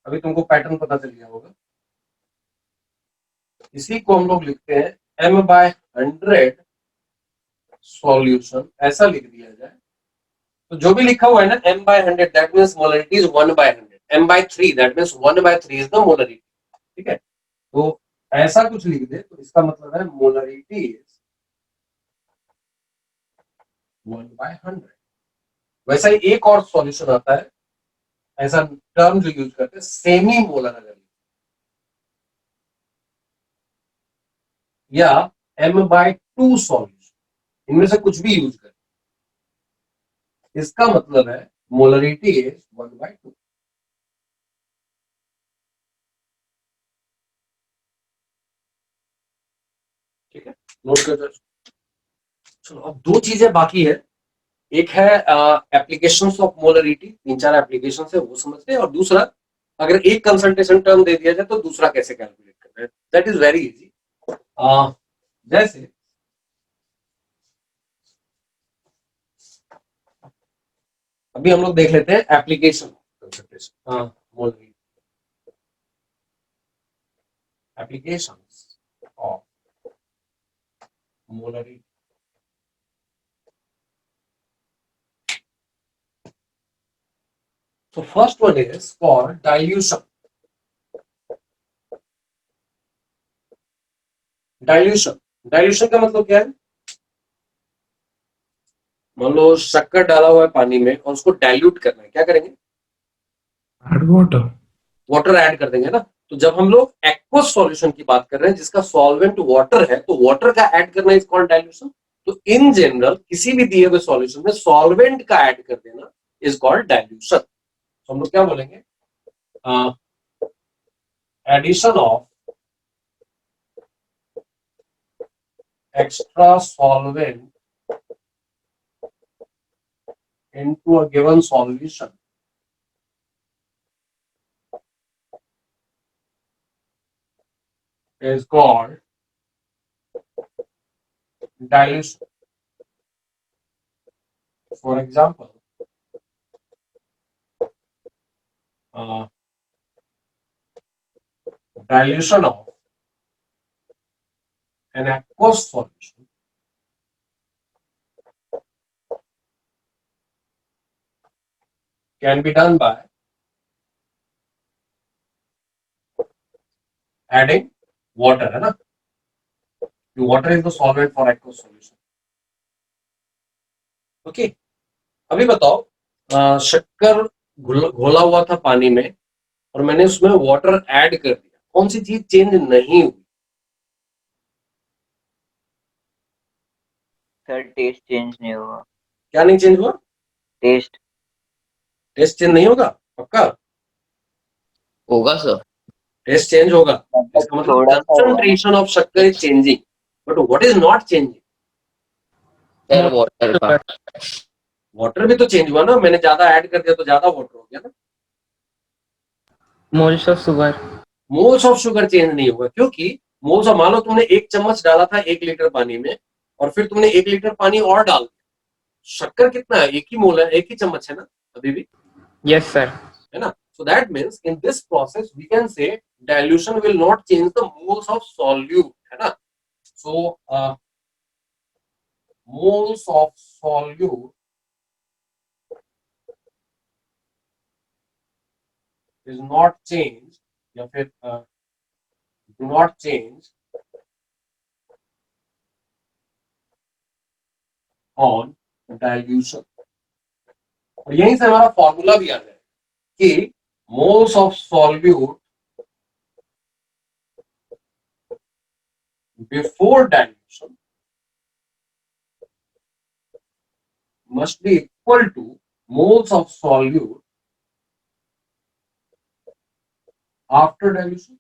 अभी तुमको पैटर्न पता चल गया होगा, इसी को हम लोग लिखते हैं M/100 सॉल्यूशन, ऐसा लिख दिया जाए, तो जो भी लिखा हुआ है ना M/100, that means molarity is 1/100, M/3 that means 1/3 is the molarity. ठीक है, तो ऐसा कुछ लिख दे तो इसका मतलब है मोलरिटी इज 1/100। वैसा ही एक और सॉल्यूशन आता है, ऐसा टर्म जो यूज करते हैं सेमी मोलर, अगर या M/2 सॉल्यूशन, इनमें से कुछ भी यूज करें, इसका मतलब है मोलरिटी इज 1/2। ठीक है, नोट कर दो। चलो अब दो चीजें बाकी है, एक है एप्लीकेशंस ऑफ मोलरिटी, 3-4 एप्लीकेशन है वो समझते हैं, और दूसरा अगर एक कंसंट्रेशन टर्म दे दिया जाए तो दूसरा कैसे कैलकुलेट करना है, दैट इज वेरी इजी। जैसे अभी हम लोग देख लेते हैं application. molarity. Applications of molarity. So first one is for dilution. Dilution का मतलब क्या है? मान लो शक्कर डाला हुआ है पानी में और उसको डाइल्यूट करना है, क्या करेंगे? Add water. वाटर ऐड कर देंगे ना. तो जब हम लोग एक्वस सॉल्यूशन की बात कर रहे हैं जिसका सॉल्वेंट वाटर है, तो वाटर का ऐड करना इज कॉल्ड डाइल्यूशन. तो इन जनरल किसी भी दिए हुए सॉल्यूशन में सॉल्वेंट का ऐड कर देना इज कॉल्ड डाइल्यूशन. तो हम लोग क्या बोलेंगे? Addition of extra solvent into a given solution is called dilution. For example, dilution of an aqueous solution can be done by adding water, है ना? Water is the solvent for aqueous solution. Okay. अभी बताओ, शक्कर घोला हुआ था पानी में और मैंने उसमें वाटर ऐड कर दिया, कौन सी चीज चेंज नहीं हुई? सर टेस्ट चेंज नहीं होगा. क्या नहीं चेंज हुआ? टेस्ट चेंज नहीं होगा? पक्का होगा सर. टेस्ट चेंज होगा. इसका मतलब थोड़ा सा होगा. कंसंट्रेशन ऑफ शक्कर is changing, but what is not changing? Sir water का. वाटर भी तो चेंज हुआ ना, मैंने ज्यादा ऐड कर दिया तो ज्यादा वाटर हो गया ना. Moles of sugar. Moles of sugar change नहीं होगा, क्योंकि मोल्स ऑफ, मान लो तुमने 1 चम्मच डाला था 1 लीटर पानी में और फिर तुमने 1 लीटर पानी और डाल दिया, शक्कर कितना है? 1 ही मोल है, 1 ही चम्मच है ना अभी भी, यस सर. है ना? So that means in this process we can say dilution will not change the moles of solute, है ना? So moles of solute is not changed या फिर do not change on dilution. और यहीं से हमारा फॉर्मूला भी आ जाए कि moles of solute before dilution must be equal to moles of solute after dilution.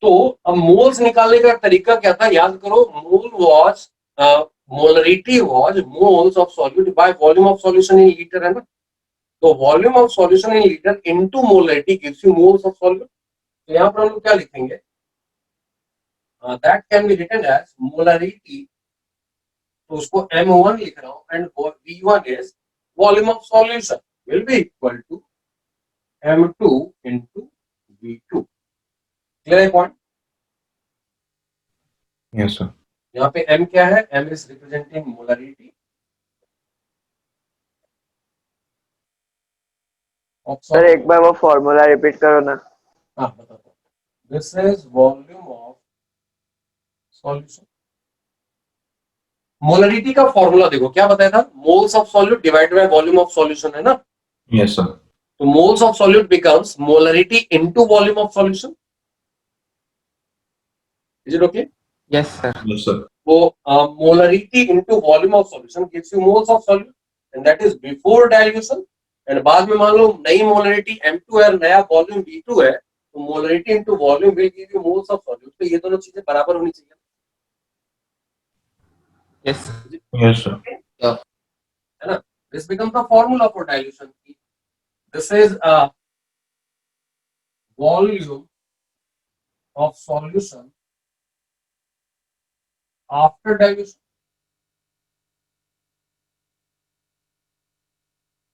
तो अब मोल्स निकालने का तरीका क्या था? याद करो, mole was molarity was moles of solute by volume of solution in litre, है ना? तो volume of solution in litre into molarity gives you moles of solute. तो यहां पर हम लोग क्या लिखेंगे? That can be written as molarity. तो उसको M1 लिख रहा हूं and V1 is volume of solution will be equal to M2 into V2. Clear है पॉइंट? Yes, sir. यहाँ पे M क्या है? M is representing molarity of sir solution. एक बार वो फॉर्मूला रिपीट करो ना. हाँ बताता हूँ. This is volume of solution. Molarity का फॉर्मूला देखो, क्या बताया था? Moles of solute divided by volume of solution, है ना? Yes, sir. तो moles of solute becomes molarity into volume of solution. Is it okay? Yes sir. Yes, sir. So molarity into volume of solution gives you moles of solute, and that is before dilution. And बाद में मान लो नई molarity M2 है, नया volume V2 है, तो molarity into volume will give you moles of solute. तो ये दोनों चीजें बराबर होनी चाहिए. यस. Yes, sir. है ना? This becomes the formula for dilution. This is a volume of solution after dilution.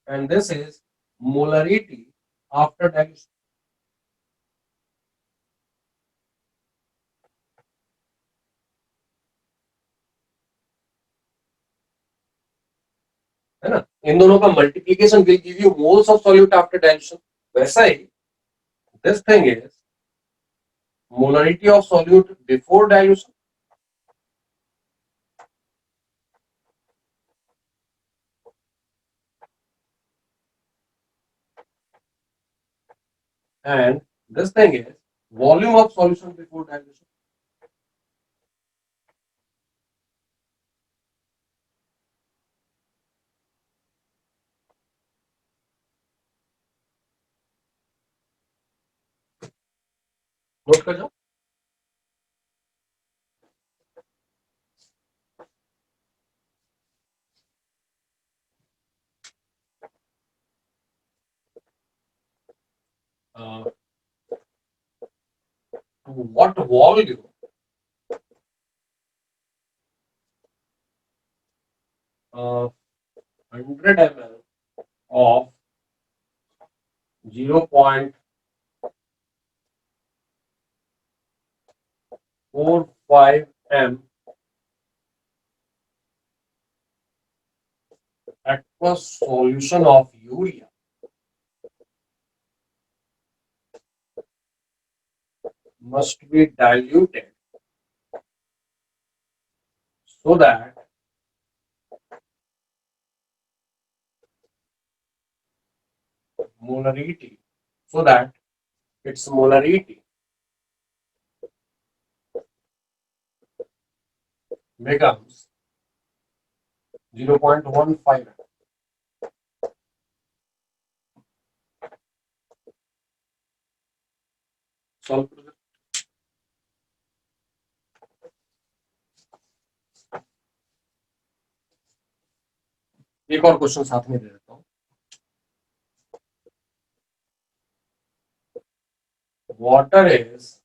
and this is molarity after dilution. है ना, इन दोनों का multiplication will give you moles of solute after dilution. वैसा ही this thing is molarity of solute before dilution. And this thing is volume of solution before dilution. Note कर जाओ. What volume of 100 ml of 0.45 m aqueous solution of urea must be diluted so that its molarity becomes 0.15. Solve करो. एक और question साथ में दे देता हूं. Water is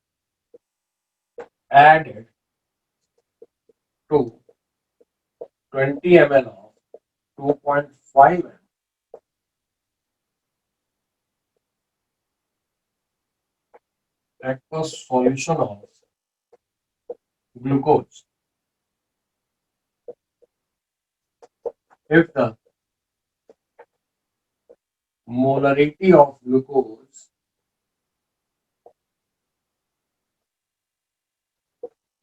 added to 20 ml of 2.5 m aqueous solution of glucose. If the molarity of glucose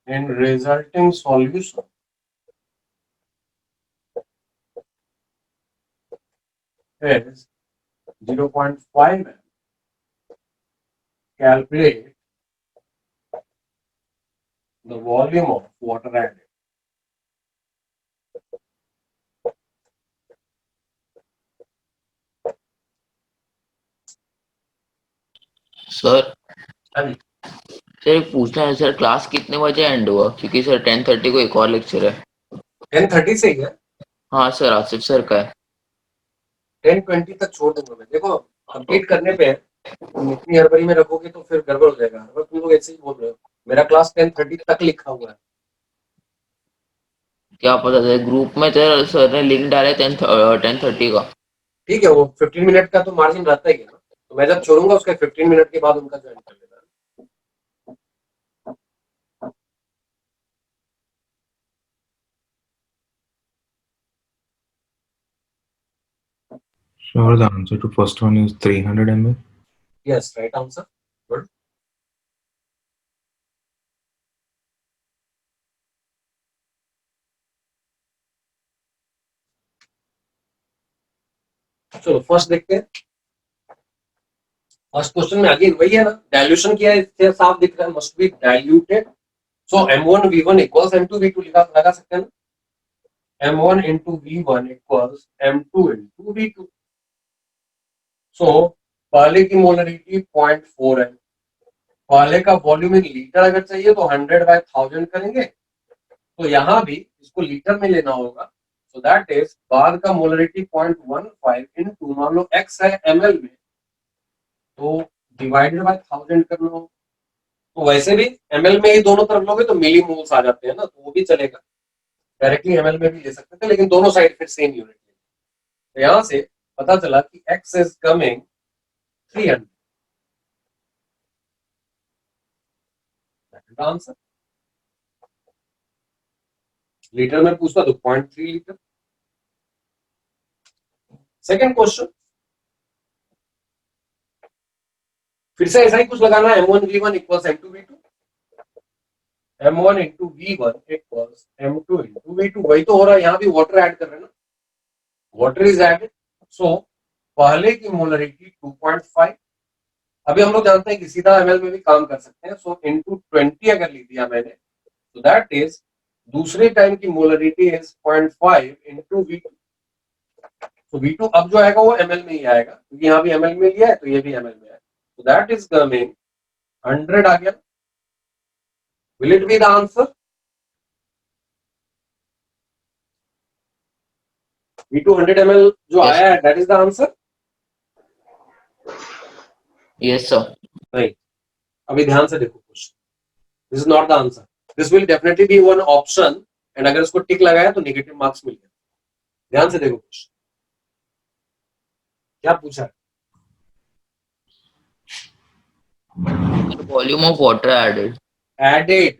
in resulting solution is 0.5 m, calculate the volume of water added. Sir हाँ जी. Sir एक पूछना है सर, क्लास कितने बजे and हुआ? क्योंकि sir 10:30 को एक और लेक्चर है. 10:30 से ही है. हाँ सर, आसिफ सर का है. 10:20 तक छोड़ दूंगा मैं. देखो कंप्लीट करने पे है. तुम इतनी हड़बड़ी में रखोगे तो फिर गड़बड़ हो जाएगा. अगर तुम लोग ऐसे ही बोल रहे हो, मेरा क्लास 10:30 तक लिखा हुआ है. क्या पता था, ग्रुप में सर ने लिंक डाला है 10:30 का. ठीक है, वो 15 मिनट का तो मार्जिन रहता ही है ना. तो मैं जब छोड़ूंगा उसके 15 मिनट के बाद उनका ज्वाइन कर लेना. Sure, the answer to first one is 300 ml. Yes, right answer. Good. चलो फर्स्ट देखते हैं. फर्स्ट क्वेश्चन में अगेन वही है ना, डाइल्यूशन किया है, इससे साफ दिख रहा है, must be diluted. So m1 v1 equals m2 v2 लगा सकते हैं ना. m1 into v1 equals m2 into v2. सो पहले की मोलरिटी 0.4 है. पहले का वॉल्यूम इन लीटर अगर चाहिए तो 100/1000 करेंगे. तो यहाँ भी इसको लीटर में लेना होगा. सो दैट इज बाद का मोलरिटी 0.15 into मान लो x है ml में, तो डिवाइडेड बाय 1000 करना हो. तो वैसे भी ml में ही दोनों तरफ लोगे तो मिली मोल्स आ जाते हैं ना, तो वो भी चलेगा. डायरेक्टली ml में भी ले सकते थे, लेकिन दोनों साइड फिर सेम यूनिट. तो यहाँ से पता चला कि x is coming 300, answer litre में पूछता तो 0.3 लीटर। सेकेंड क्वेश्चन, फिर से ऐसा ही कुछ लगाना है, m1v1 equals m2v2, m1 into v1 equals m2 into v2, वही तो हो रहा है, यहाँ भी वाटर ऐड कर रहे हैं ना, वाटर इज एडेड, सो पहले की मोलरिटी 2.5, अभी हम लोग जानते हैं कि सीधा ml में भी काम कर सकते हैं, सो इंटू 20 अगर लिख दिया मैंने, तो दैट इज दूसरे टाइम की मोलरिटी इज 0.5 इंटू v2, तो v2 अब जो आएगा वो ml में ही आएगा, क्योंकि यहाँ भी ml में लिया है तो ये भी ml में है, so that is coming 100 आ गया। Will it be the answer? V2 100 ml जो Yes. आया है, that is the answer? Yes, sir. नहीं, अभी ध्यान से देखो question, this is not the answer. This will definitely be one option, and अगर इसको टिक लगाया तो नेगेटिव मार्क्स मिल गया। ध्यान से देखो क्वेश्चन, क्या पूछा है? The volume of water added. Added,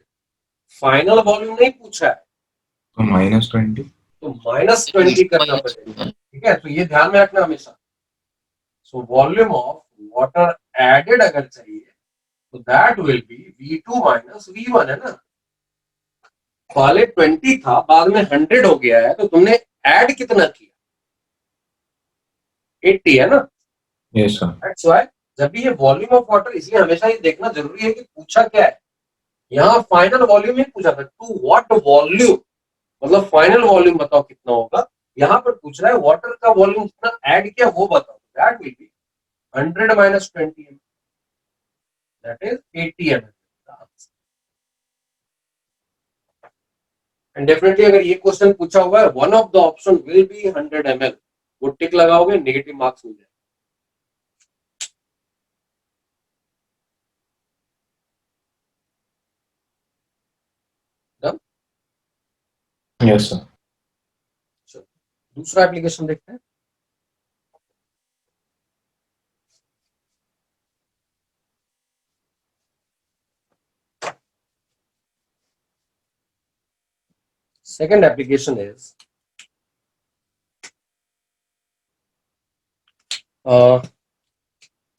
final volume नहीं पूछा है, तो -20। तो -20 करना पड़ेगा, ठीक है, तो ये ध्यान में रखना हमेशा। So volume of water added अगर चाहिए तो that will B v2 minus v1, है ना, पहले 20 था, बाद में 100 हो गया है, तो तुमने ऐड कितना किया, 80, है ना, यस सर। दैट्स व्हाई जब भी ये वॉल्यूम ऑफ वाटर, इसलिए हमेशा ये देखना जरूरी है कि पूछा क्या है। यहाँ फाइनल वॉल्यूम ही पूछा था, टू व्हाट वॉल्यूम, मतलब फाइनल वॉल्यूम बताओ कितना होगा, यहाँ पर पूछ रहा है वाटर का वॉल्यूम जितना ऐड किया वो बताओ, that will B 100 minus 20, that is 80 ml। And definitely अगर ये क्वेश्चन पूछा हुआ है, one of the option will be 100 ml, वो टिक लगाओगे नेगेटिव मार्क्स मिल जाए। Yes sir. दूसरा एप्लीकेशन देखते हैं। सेकेंड एप्लीकेशन इज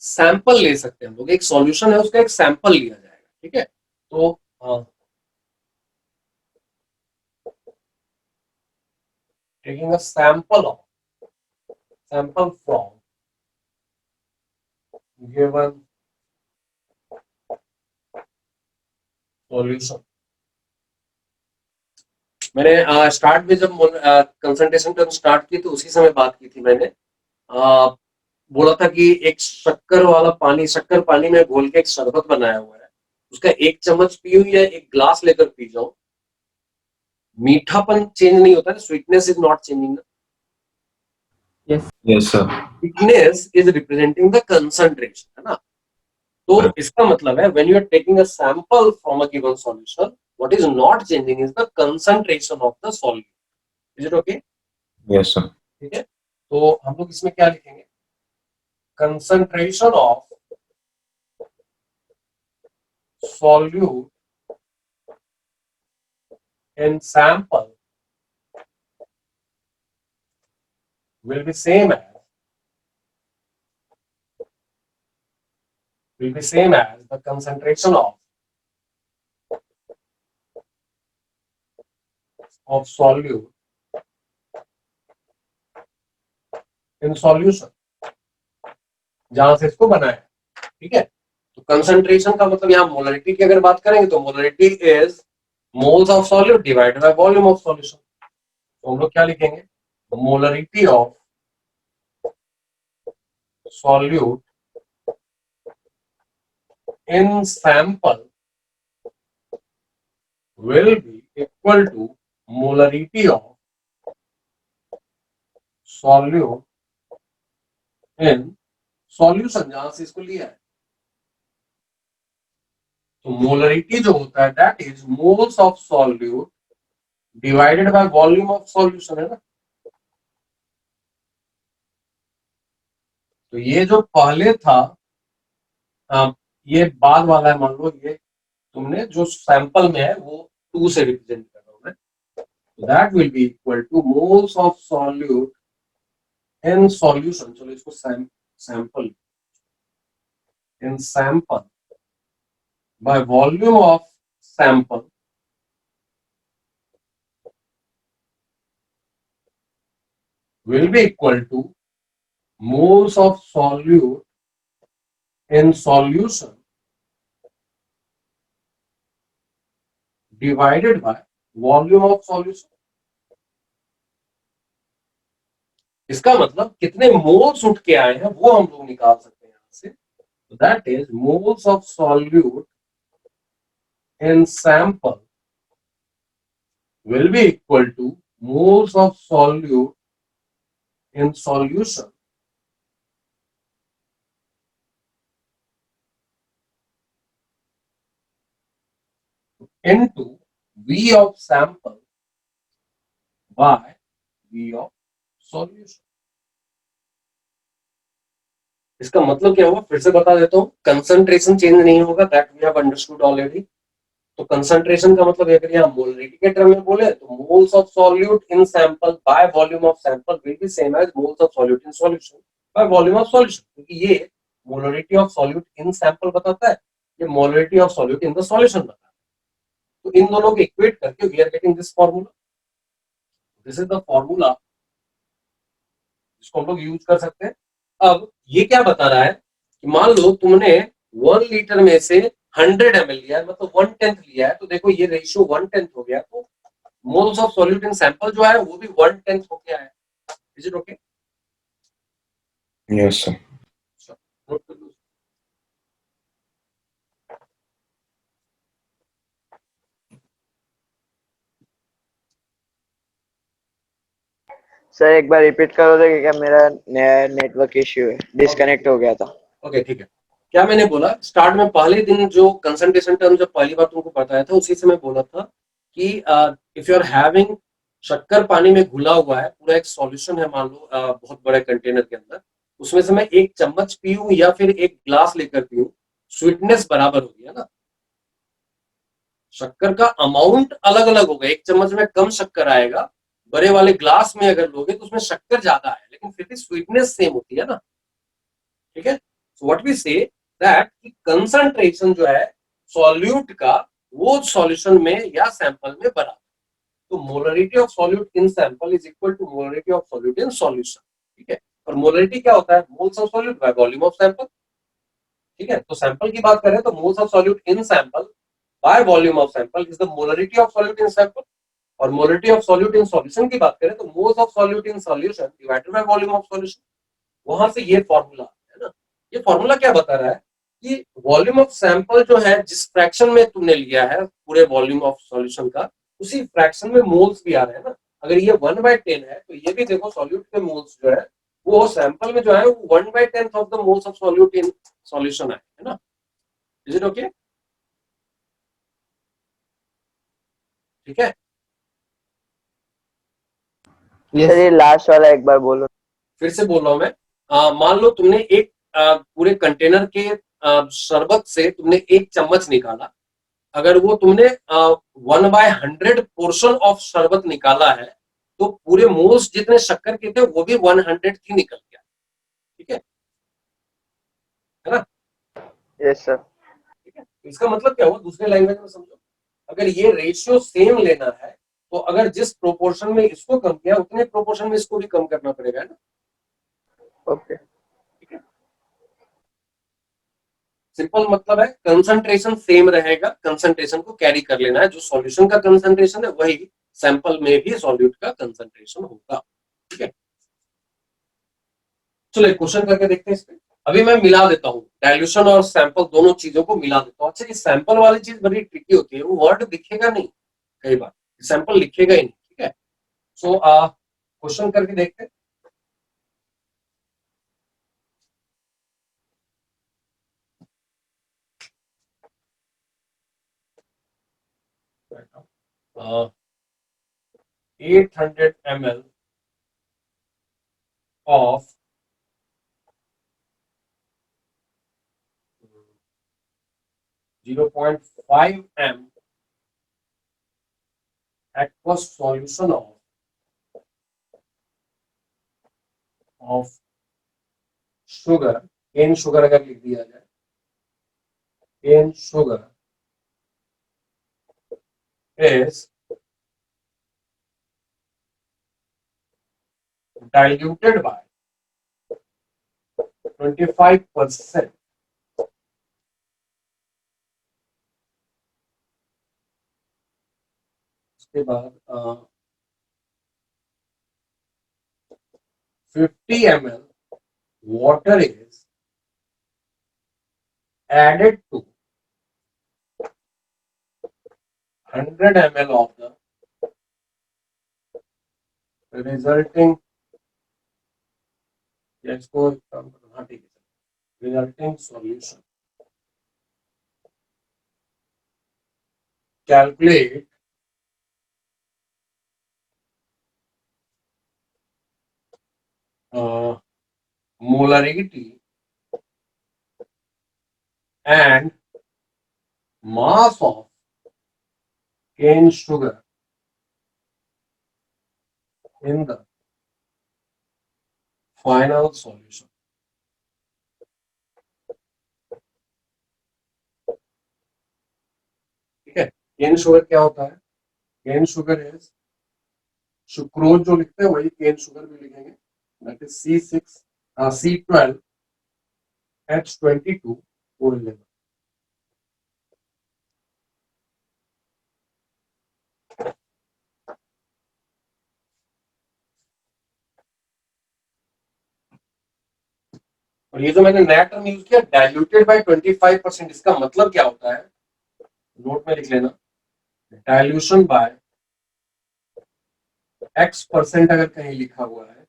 सैंपल ले सकते हैं हम लोग, एक सॉल्यूशन है उसका एक सैंपल लिया जाएगा, ठीक है, तो taking a sample from given solution। मैंने स्टार्ट में जब कंसंट्रेशन टर्म स्टार्ट की तो उसी समय बात की थी मैंने, बोला था कि एक शक्कर पानी में घोल के एक शरबत बनाया हुआ है, उसका एक चम्मच पीऊं या एक ग्लास लेकर पी जाऊं, मीठापन चेंज नहीं होता है, sweetness is not changing, yes sir. Sweetness is representing the concentration, है ना, तो इसका मतलब है when you are taking a sample from a given solution, what is not changing is the concentration of the solute. Is it okay? Yes sir. ठीक है, तो हम लोग इसमें क्या लिखेंगे, concentration of solute in sample will be same as the concentration of solute in solution, जहां से इसको बनाया, ठीक है, तो कंसंट्रेशन का मतलब यहाँ मोलरिटी की अगर बात करेंगे तो molarity is moles of solute divided by volume of solution, तो हम लोग क्या लिखेंगे, molarity of solute in sample will be equal to molarity of solute in solution, जहां से इसको लिया है, तो मोलरिटी जो होता है that is moles of solute divided by volume of solution, है ना, तो ये जो पहले था ये बाद वाला है, मान लो ये तुमने जो सैंपल में है वो 2 से रिप्रेजेंट कर रहा हूं मैं, that will be equal two moles of solute in solution. चलो इसको sample in sample by volume of sample will be equal to moles of solute in solution divided by volume of solution। इसका मतलब कितने moles उठ के आए हैं वो हम लोग निकाल सकते हैं यहां से। That is moles of solute in sample will be equal to moles of solute in solution into V of sample by V of solution। इसका मतलब क्या हुआ, फिर से बता देता हूं, कंसंट्रेशन चेंज नहीं होगा, that we have understood already. तो कंसंट्रेशन का मतलब अगर यहाँ मोलरिटी के टर्म में बोले तो moles of solute in sample by volume of sample will be same as moles of solute in solution by volume of solution, क्योंकि ये molarity of solute in sample बताता है, ये molarity of solute in the solution बताता है। तो इन दोनों को इक्वेट करके we are getting this formula. This is the formula जिसको हम लोग यूज कर सकते हैं। अब ये क्या बता रहा है कि मान लो तुमने 1 लीटर में से 100 ml लिया है, मतलब 1/10 लिया है, तो देखो ये रेशियो 1/10 हो गया, तो moles of solute in sample जो है वो भी 1/10 हो गया है। Is it okay? Yes, sir. Note कर लो। सर एक बार रिपीट करोगे क्या, मेरा नया नेटवर्क इश्यू है, डिस्कनेक्ट हो गया था। ओके ठीक है। क्या मैंने बोला स्टार्ट में, पहले दिन जो कंसंट्रेशन टर्म जब पहली बार तुमको बताया था उसी से मैं बोला था कि इफ यू आर हैविंग शक्कर पानी में घुला हुआ है, पूरा एक सॉल्यूशन है मान लो बहुत बड़े कंटेनर के अंदर, उसमें से मैं 1 चम्मच पीऊं या फिर 1 ग्लास लेकर पीऊं, स्वीटनेस बराबर होगी, है ना। शक्कर का अमाउंट अलग अलग होगा, 1 चम्मच में कम शक्कर आएगा, बड़े वाले ग्लास में अगर लोगे तो उसमें शक्कर ज्यादा है, लेकिन फिर भी स्वीटनेस सेम होती है ना। ठीक है, so what we say that concentration जो है सॉल्यूट का वो सॉल्यूशन में या सैंपल में बराबर। तो molarity of solute in sample is equal to molarity of solute in solution. ठीक है, और मोलरिटी क्या होता है, moles of solute by volume of sample. ठीक है, तो सैंपल की बात करें तो moles of solute in sample by volume of sample is the molarity of solute in sample, और molarity of solute in solution की बात करें तो moles of solute in solution divided by volume of solution. वहां से ये formula है ना। ये फॉर्मूला क्या बता रहा है कि वॉल्यूम ऑफ सैंपल जो है जिस फ्रैक्शन में तुमने लिया है पूरे वॉल्यूम ऑफ सॉल्यूशन का, उसी फ्रैक्शन में मोल्स भी आ रहे हैं ना। अगर ये 1/10 है तो ये भी देखो सॉल्यूट के मोल्स जो है वो सैंपल में जो है वो 1/10 of the moles of solute in solution है ना। Is it okay? ठीक है, सर ये लास्ट वाला एक बार बोलो। फिर से बोल रहा हूं मैं। मान लो तुमने एक पूरे कंटेनर के शरबत से तुमने 1 चम्मच निकाला, अगर वो तुमने 1/100 पोर्शन ऑफ शरबत निकाला है तो पूरे मोल्स जितने शक्कर के थे वो भी 100 ही निकल गया। ठीक है ना। Yes sir. ठीक है, तो इसका मतलब क्या हुआ, दूसरे लैंग्वेज में समझो, अगर ये रेशियो सेम लेना है तो अगर जिस प्रोपोर्शन में इसको कम किया उतने प्रोपोर्शन में इसको भी कम करना पड़ेगा, है ना। ओके। सिंपल मतलब है कंसंट्रेशन सेम रहेगा, कंसंट्रेशन को कैरी कर लेना है, जो सॉल्यूशन का कंसंट्रेशन है वही सैंपल में भी सॉल्यूट का कंसंट्रेशन होगा। ठीक है, चलो एक क्वेश्चन करके देखते हैं इस पे। अभी मैं मिला देता हूँ डाइल्यूशन और सैंपल, दोनों चीजों को मिला देता हूँ। अच्छा, ये सैंपल वाली चीज बड़ी ट्रिकी होती है, वो वर्ड दिखेगा नहीं, कई बार सैंपल लिखेगा ही नहीं। ठीक है, सो क्वेश्चन करके देखते हैं। uh, 800 ml of 0.5 m aqueous solution of sugar, cane sugar अगर लिख दिया जाए, cane sugar is diluted by 25%. उसके बाद 50 ml water is added to 100 ml of the resulting, इसको हाँ ठीक है, resulting solution. Calculate molarity and mass of cane sugar in the final solution. ठीक है, केन शुगर क्या होता है? केन शुगर इज सुक्रोज, जो लिखते हैं वही केन शुगर भी लिखेंगे, दैट इज C6H22O11. और ये जो मैंने नया टर्म यूज किया डाइल्यूटेड बाय 25%, इसका मतलब क्या होता है? नोट में लिख लेना, डाइल्यूशन बाय X% अगर कहीं लिखा हुआ है,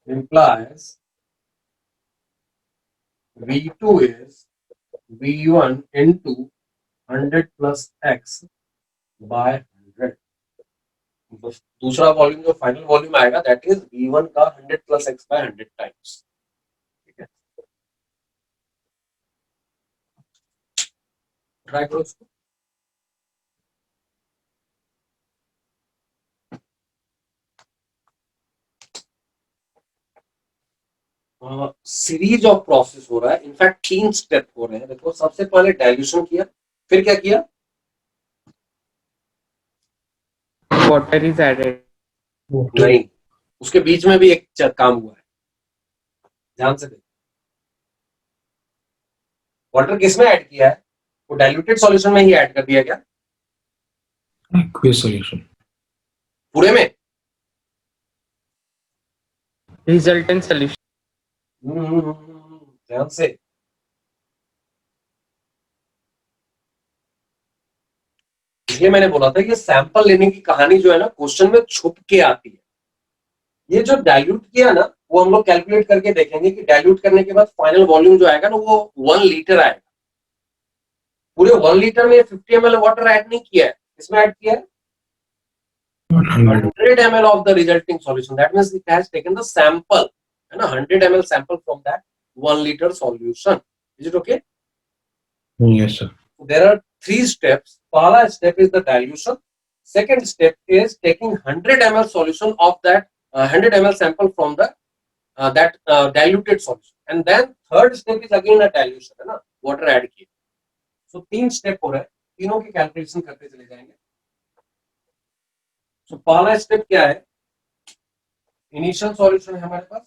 implies V2 is V1 into 100 plus X by 100. दूसरा वॉल्यूम जो फाइनल वॉल्यूम आएगा दैट इज V1 का 100 plus X by 100 टाइम्स. ठीक है, ट्राई करो इसको. सीरीज ऑफ प्रोसेस हो रहा है, इनफैक्ट 3 स्टेप हो रहे हैं. देखो, सबसे पहले डाइल्यूशन किया, फिर क्या किया? Water is added. नहीं, उसके बीच में भी एक काम हुआ है, ध्यान से देखो. वाटर किस में ऐड किया है? वो डाइल्यूटेड सॉल्यूशन में ही ऐड कर दिया क्या? Aqueous solution. पूरे में? Resultant solution. ध्यान से. ये मैंने बोला था, ये सैंपल लेने की कहानी जो है ना, क्वेश्चन में छुप के आती है. ये जो डाइल्यूट किया ना, वो हम लोग कैलकुलेट करके देखेंगे कि डाइल्यूट करने के बाद फाइनल वॉल्यूम जो आएगा ना, वो 1 लीटर आएगा. पूरे 1 लीटर में 50 ml वाटर ऐड नहीं किया है, इसमें ऐड किया है 100 ml of the resulting solution. That means it has taken the sample, है ना, 100 ml sample from that 1 liter solution. Is it okay? Yes, sir. There are 3 steps. Pala step is the dilution. Second step is taking 100 ml solution of that 100 ml sample from the diluted solution, and then third step is again a dilution, है ना, water add किया. So 3 step हो रहा है, तीनों की calculation करते चले जाएंगे. So पहला स्टेप क्या है? इनिशियल सॉल्यूशन है हमारे पास,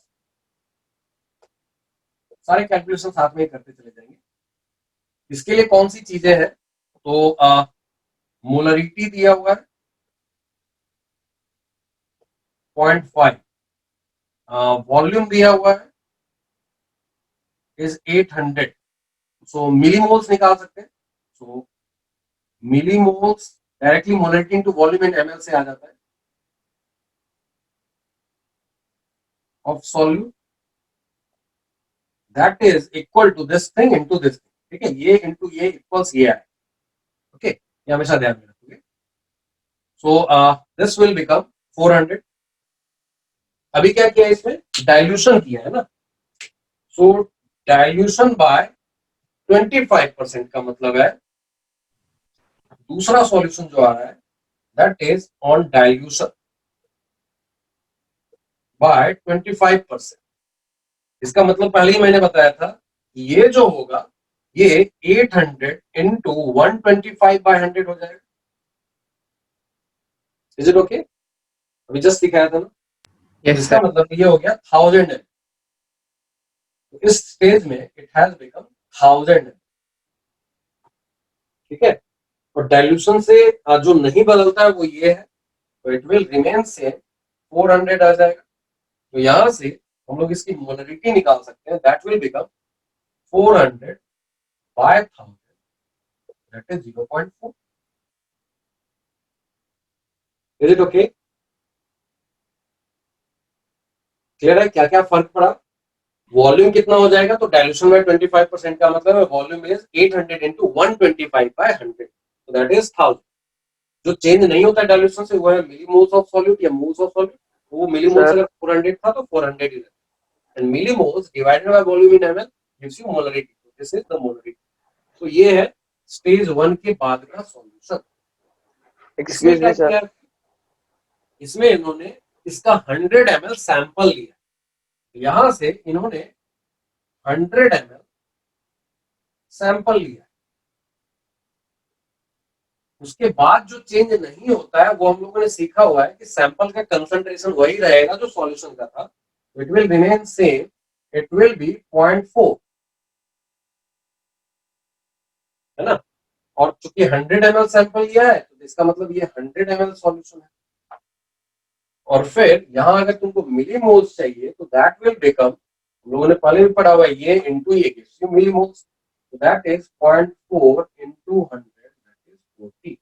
सारे कैलकुलेशन साथ में ही करते चले जाएंगे. इसके लिए कौन सी चीजें हैं? तो मोलरिटी दिया हुआ है 0.5, वॉल्यूम दिया हुआ है इज 800. सो मिलीमोल्स निकाल सकते हैं. So millimoles directly molarity into volume in ml से आ जाता है of solute, that is equal to this thing into this thing. ठीक है, ये इनटू ये इक्वल्स ये आए. ओके, ये हमेशा ध्यान में रखोगे. So this will become 400. अभी क्या किया, इसमें डाइल्यूशन किया है ना. सो डाइल्यूशन बाय 25% का मतलब है दूसरा सॉल्यूशन जो आ रहा है that is on dilution by 25%। इसका मतलब पहले ही मैंने बताया था कि ये जो होगा ये 800 इंटू 125/100 हो जाएगा। Is it okay? अभी जस्ट दिखाया था ना। Yes, इसका sir. मतलब ये हो गया 1000 ml। तो इस स्टेज में इट हैज बिकम 1000 ml। ठीक है, और डाइल्यूशन से जो नहीं बदलता है वो ये है, तो इट विल रिमेन सेम 400 आ जाएगा। तो यहां से हम लोग इसकी मोलरिटी निकाल सकते हैं, that will become 400 by 1000 that is 0.4। Is it okay? Clear है क्या क्या फर्क पड़ा? वॉल्यूम कितना हो जाएगा, तो डाइल्यूशन बाय 25% का मतलब है वॉल्यूम इज 800 इंटू 125/100, तो दैट इज 1000। जो चेंज नहीं होता है डाइल्यूशन से वो है मिलीमोल्स ऑफ सॉल्यूट या मोल्स ऑफ सॉल्यूट। वो मिलीमोल्स Sir. अगर 400 था तो 400 ही रहता, and millimoles divided by volume in ML gives you molarity. This is the molarity. तो ये है स्टेज 1 के बाद का सॉल्यूशन। इसमें Excuse क्या me, sir. किया, इसमें इन्होंने इसका 100 ml सैंपल लिया, यहां से इन्होंने 100 ml सैंपल लिया। उसके बाद जो चेंज नहीं होता है वो हम लोगों ने सीखा हुआ है कि सैंपल का कंसंट्रेशन वही रहेगा जो सॉल्यूशन का था, it will remain same, it will B 0.4, है ना। और चूंकि 100 ml सैंपल लिया है तो इसका मतलब ये 100 ml सॉल्यूशन है। और फिर यहां अगर तुमको मिलीमोल्स चाहिए तो दैट विल बिकम, हम लोगों ने पहले भी पढ़ा हुआ है, ये इनटू ये गिव्स यू मिलीमोल्स, तो that is 0.4 into 100 that is 40।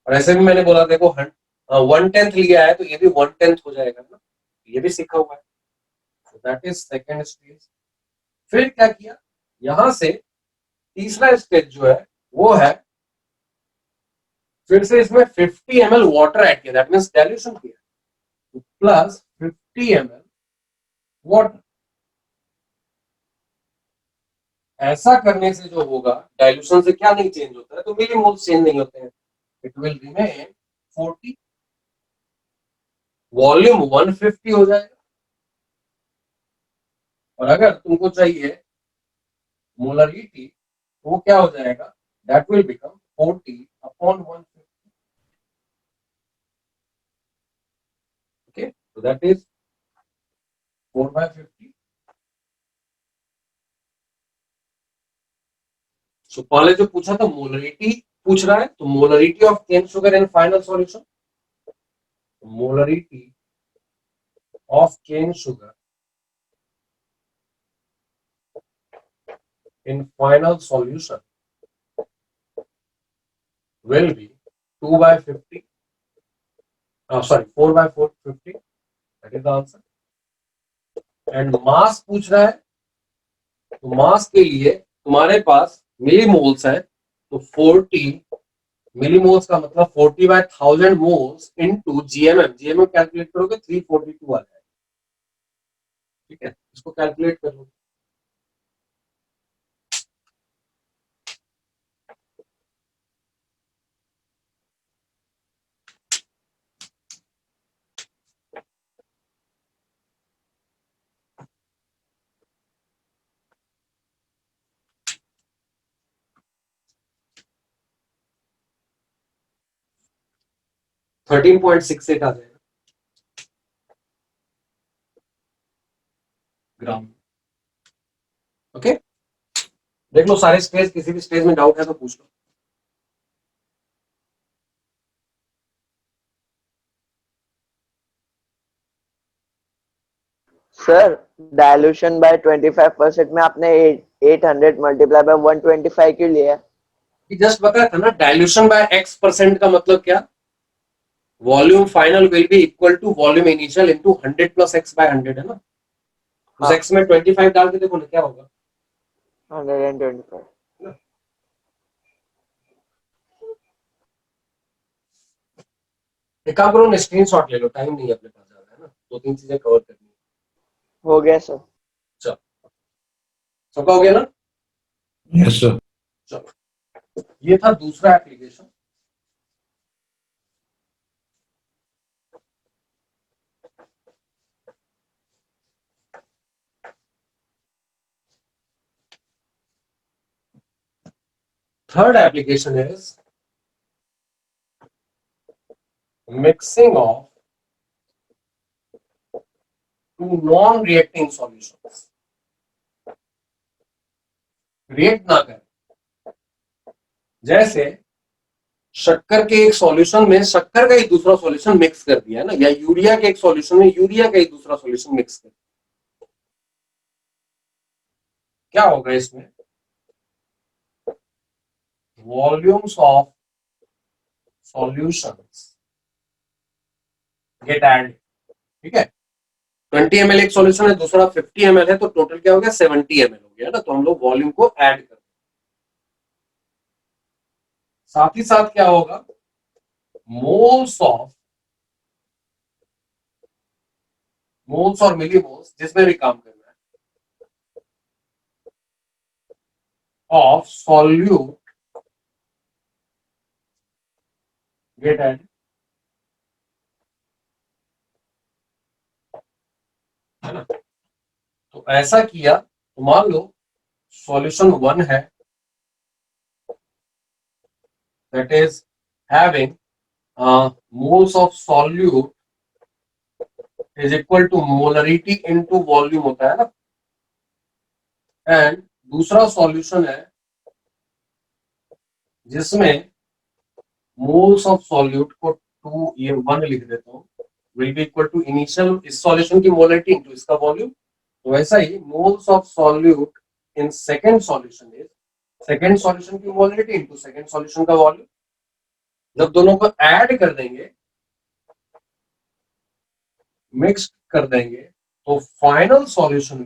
और ऐसे भी मैंने बोला देखो 1/10 लिया है तो ये भी 1/10 हो जाएगा ना, ये भी सीखा हुआ है। so that is second stage. फिर क्या किया, यहां से तीसरा स्टेज जो है वो है फिर से इसमें 50 ml वाटर ऐड किया, दैट मींस डाइल्यूशन किया, प्लस 50 ml वाटर। ऐसा करने से जो होगा, डाइल्यूशन से क्या नहीं चेंज होता है, तो मिलीमोल्स चेंज नहीं होते हैं, इट विल रिमेन 40, वॉल्यूम 150 हो जाएगा। और अगर तुमको चाहिए मोलरिटी तो वो क्या हो जाएगा, that will become 40/150। Okay, so that is 4/50। So पहले जो पूछा था मोलरिटी पूछ रहा है, तो molarity of cane sugar in final solution, molarity of cane sugar in final solution will be 2/50, sorry 4/450, that is the answer। And mass पूछ रहा है, तो मास के लिए तुम्हारे पास मिलीमोल्स है, तो 40 मिलीमोल्स का मतलब 40/1000 moles into GMM, GMM calculate करोगे 342 आ जाएगा। ठीक है, इसको कैलकुलेट कर लो। थर्टीन 13.68 आ जाएगा ग्राम। ओके, देख लो सारे स्टेज, किसी भी स्टेज में डाउट है तो पूछ लो। सर डायल्यूशन बाय 25% में आपने 800 मल्टीप्लाई बाय 125 क्यों लिया? जस्ट बताया था ना, डाइल्यूशन बाय x% का मतलब क्या, volume final will be equal to volume initial into 100 plus x/100 है ना। उस हाँ। x में 25 डाल के देखो ना क्या होगा, 125। एक काम करो ना, स्क्रीनशॉट ले लो, टाइम नहीं है अपने पास ज्यादा, है ना, 2-3 चीजें कवर करनी है। हो गया सर। चलो, सबका हो गया ना। Yes, sir. चलो, ये था दूसरा application. Third application is mixing of two non-reacting solutions. React ना करें, जैसे शक्कर के एक सॉल्यूशन में शक्कर का ही दूसरा सॉल्यूशन मिक्स कर दिया है ना, या यूरिया के एक सॉल्यूशन में यूरिया का ही दूसरा सॉल्यूशन मिक्स कर दिया, क्या होगा इसमें? Volumes of solutions get add, ठीक है। 20 ml एक सॉल्यूशन है, दूसरा 50 ml है, तो टोटल क्या हो गया? 70 ml हो गया ना। तो हम लोग वॉल्यूम को ऐड कर, साथ ही साथ क्या होगा? मोल्स और मिलीमोल्स, जिसमें भी काम करना है, ऑफ सॉल्यूट गेट एड। है ना? तो ऐसा किया तो मान लो सॉल्यूशन 1 है, that is having moles of solute is equal to molarity into volume होता है ना। एंड दूसरा सॉल्यूशन है जिसमें मोल्स ऑफ सॉल्यूट को 2, ये 1 लिख देता हूं, will be equal to initial इस सॉल्यूशन की मोलरिटी इनटू इसका वॉल्यूम। तो वैसा ही moles of solute in second solution is second solution की मोलरिटी इनटू सेकंड सॉल्यूशन का वॉल्यूम। जब दोनों को ऐड कर देंगे, मिक्स कर देंगे, तो फाइनल सॉल्यूशन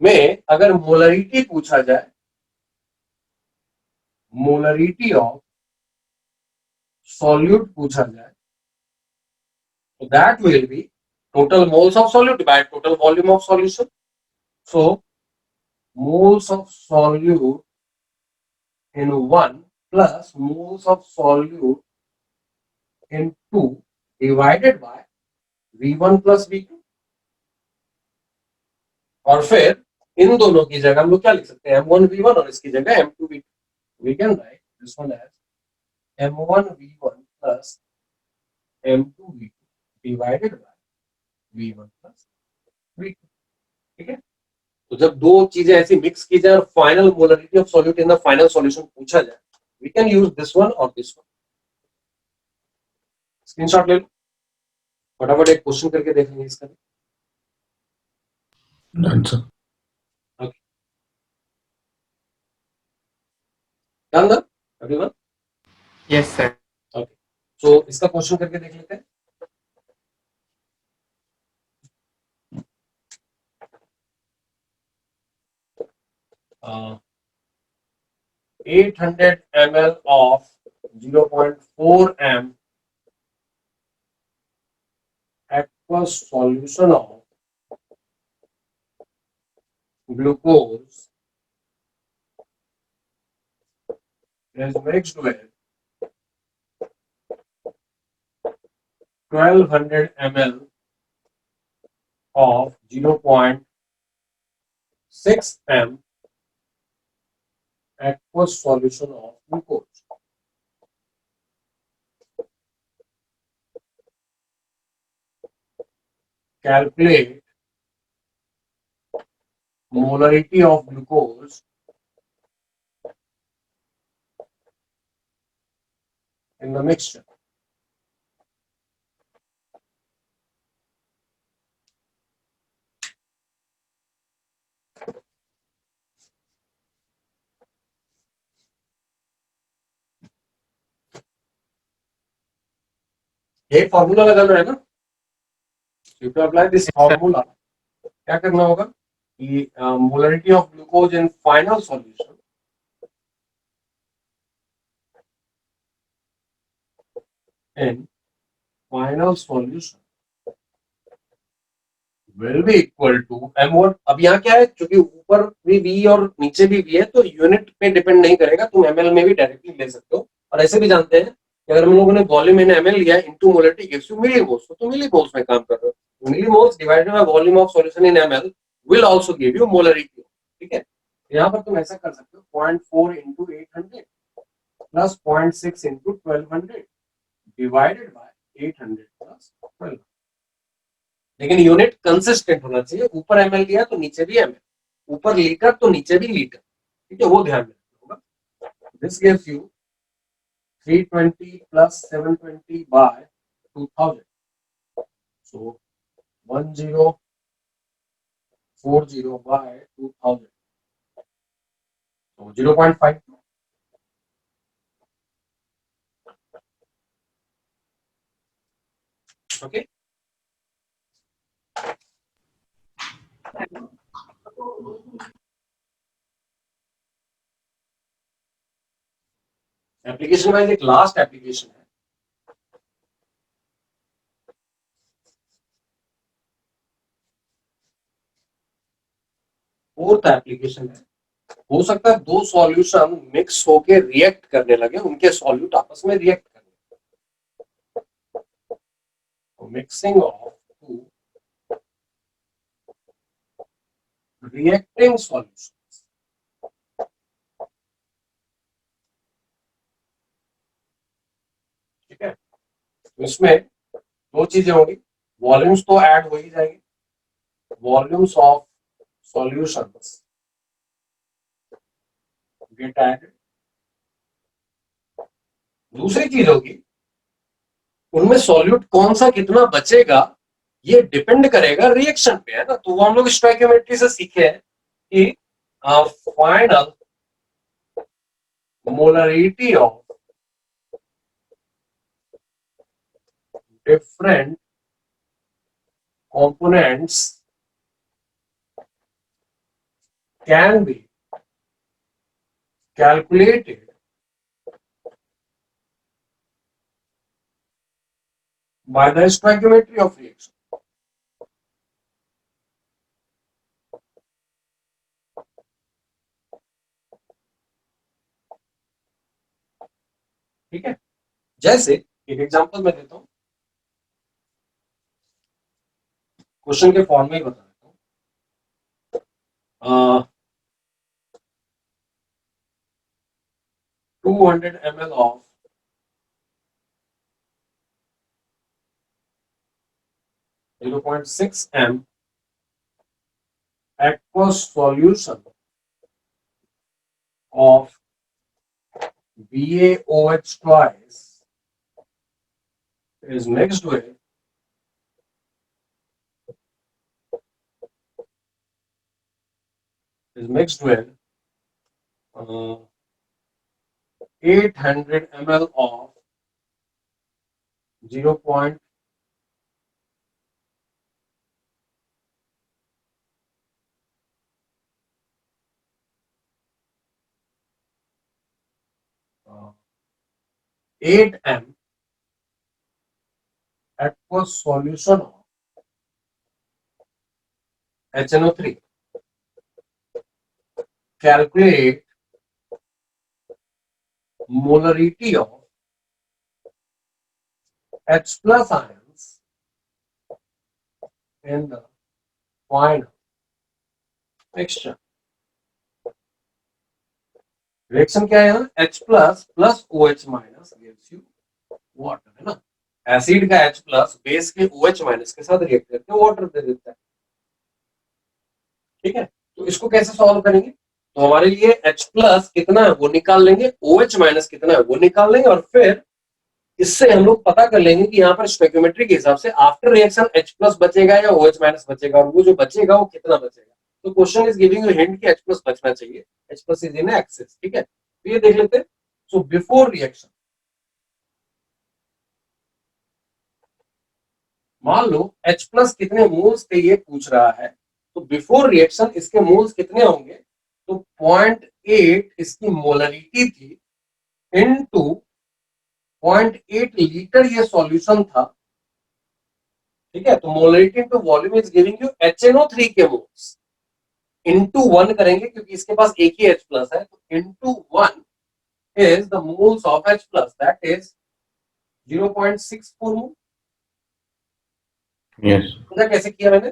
में अगर मोलरिटी पूछा जाए, मोलरिटी ऑफ सॉल्यूट पूछा जाए, तो that will B total moles of solute by total volume of solution. So moles of solute in 1 plus moles of solute in 2 divided by V1 plus V2. और फिर इन दोनों की जगह हम लोग क्या लिख सकते हैं? M1 V1 और इसकी जगह M2 V2. We can write this one as M1 V1 plus M2 V2 divided by V1 plus V2. ठीक है? तो जब दो चीजें ऐसी मिक्स की जाए और final molarity of solute in the final solution पूछा जाए, we can use this one और दिस वन। स्क्रीनशॉट ले लो, फटाफट एक क्वेश्चन करके देखेंगे इसका। Done, sir. ध्यान दो एवरीवन। Yes, sir. ओके, सो इसका क्वेश्चन करके देख लेते हैं। uh, 800 ml of 0.4 m aqueous solution of glucose is mixed with 1200 ml of 0.6 m aqueous solution of glucose. Calculate molarity of glucose in the mixture. ये formula लगाना है ना, if you apply this formula, क्या करना होगा कि molarity of glucose in final solution will be equal to m what. अब यहाँ क्या है, क्योंकि ऊपर भी v और नीचे भी v है तो यूनिट पे डिपेंड नहीं करेगा, तुम ml में भी डायरेक्टली ले सकते हो। और ऐसे भी जानते हैं कि अगर हम लोगों ने वॉल्यूम इन ml लिया into molarity gives you millimoles, तो तुम मिलीमोल्स में काम कर रहे हो। Millimoles divided by volume of solution in ml will also give you molarity. ठीक है, यहाँ पर तुम ऐसा कर सकते हो 0.4 into 800 plus 0.6 into 1200 divided by 800 plus 1200। लेकिन यूनिट कंसिस्टेंट होना चाहिए, ऊपर ml लिया तो नीचे भी ml, ऊपर लीटर तो नीचे भी लीटर। ठीक है, वो ध्यान में रखना होगा। This gives you 320 plus 720 by 2000, so 1040 by 2000, so 0.52। Okay, application wise एक लास्ट एप्लीकेशन है, फोर्थ एप्लीकेशन है। हो सकता है दो सॉल्यूशन मिक्स होके रिएक्ट करने लगे, उनके सॉल्यूट आपस में रिएक्ट करने, तो mixing of two reacting solution. ठीक है, तो इसमें दो चीजें होंगी, वॉल्यूम्स तो ऐड हो ही जाएंगे, volumes of solutions get added. दूसरी चीज होगी उनमें सॉल्यूट कौन सा कितना बचेगा, ये डिपेंड करेगा रिएक्शन पे, है ना। तो वो हम लोग स्टोइकियोमेट्री से सीखे हैं कि final molarity of different components can be calculated by the stoichiometry of reaction। ठीक है, जैसे एक एग्जांपल मैं देता हूं, क्वेश्चन के फॉर्म में ही बता देता हूं। 200 ml of (0.6 m) aqueous solution of BaOH twice is mixed with 800 ml of 0.8 m aqueous solution of HNO3. Calculate molarity of H plus ions in the final mixture। Reaction क्या है यहाँ, H plus plus OH minus gives you water, है ना। Acid का H plus base के OH minus के साथ react करके वाटर दे देता है। ठीक है, तो इसको कैसे सॉल्व करेंगे, तो हमारे लिए H प्लस कितना है वो निकाल लेंगे, OH माइनस कितना है वो निकाल लेंगे, और फिर इससे हम लोग पता कर लेंगे कि यहाँ पर स्टोइकियोमेट्री के हिसाब से आफ्टर रिएक्शन H प्लस बचेगा या OH माइनस बचेगा, और वो जो बचेगा वो कितना बचेगा। तो question is giving you hint कि H प्लस बचना चाहिए, H plus is in excess. ठीक है, तो ये देख लेते हैं। सो बिफोर रिएक्शन, मान लो H प्लस कितने मोल्स थे ये पूछ रहा है, तो बिफोर रिएक्शन इसके मोल्स कितने होंगे, तो 0.8 इसकी मोलरिटी थी इनटू 0.8 लीटर ये सॉल्यूशन था, ठीक है, तो molarity into volume is giving you HNO3 के मोल्स इनटू 1 करेंगे क्योंकि इसके पास एक ही H प्लस है, तो into 1 is the moles of H plus, that is 0.64 mole. Yes. समझा कैसे किया मैंने?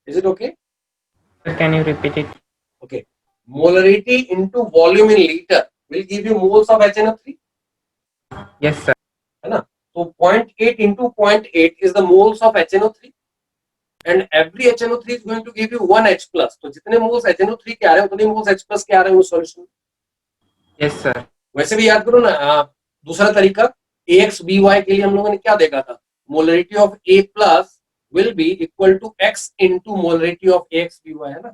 Is it okay? Sir, can you repeat it? Okay. Molarity into volume in liter will give you moles of HNO3. Yes, sir. है ना? तो 0.8 into 0.8 is the moles of HNO3 and every HNO3 is going to give you 1 H plus. तो जितने moles HNO3 के आ रहे हैं उतने moles H plus के आ रहे हैं उस सॉल्यूशन में. Yes, sir. वैसे भी याद करो ना, दूसरा तरीका AXBY के लिए हम लोगों ने क्या देखा था? Molarity of A plus will be equal to X into molarity of AXBY, है ना?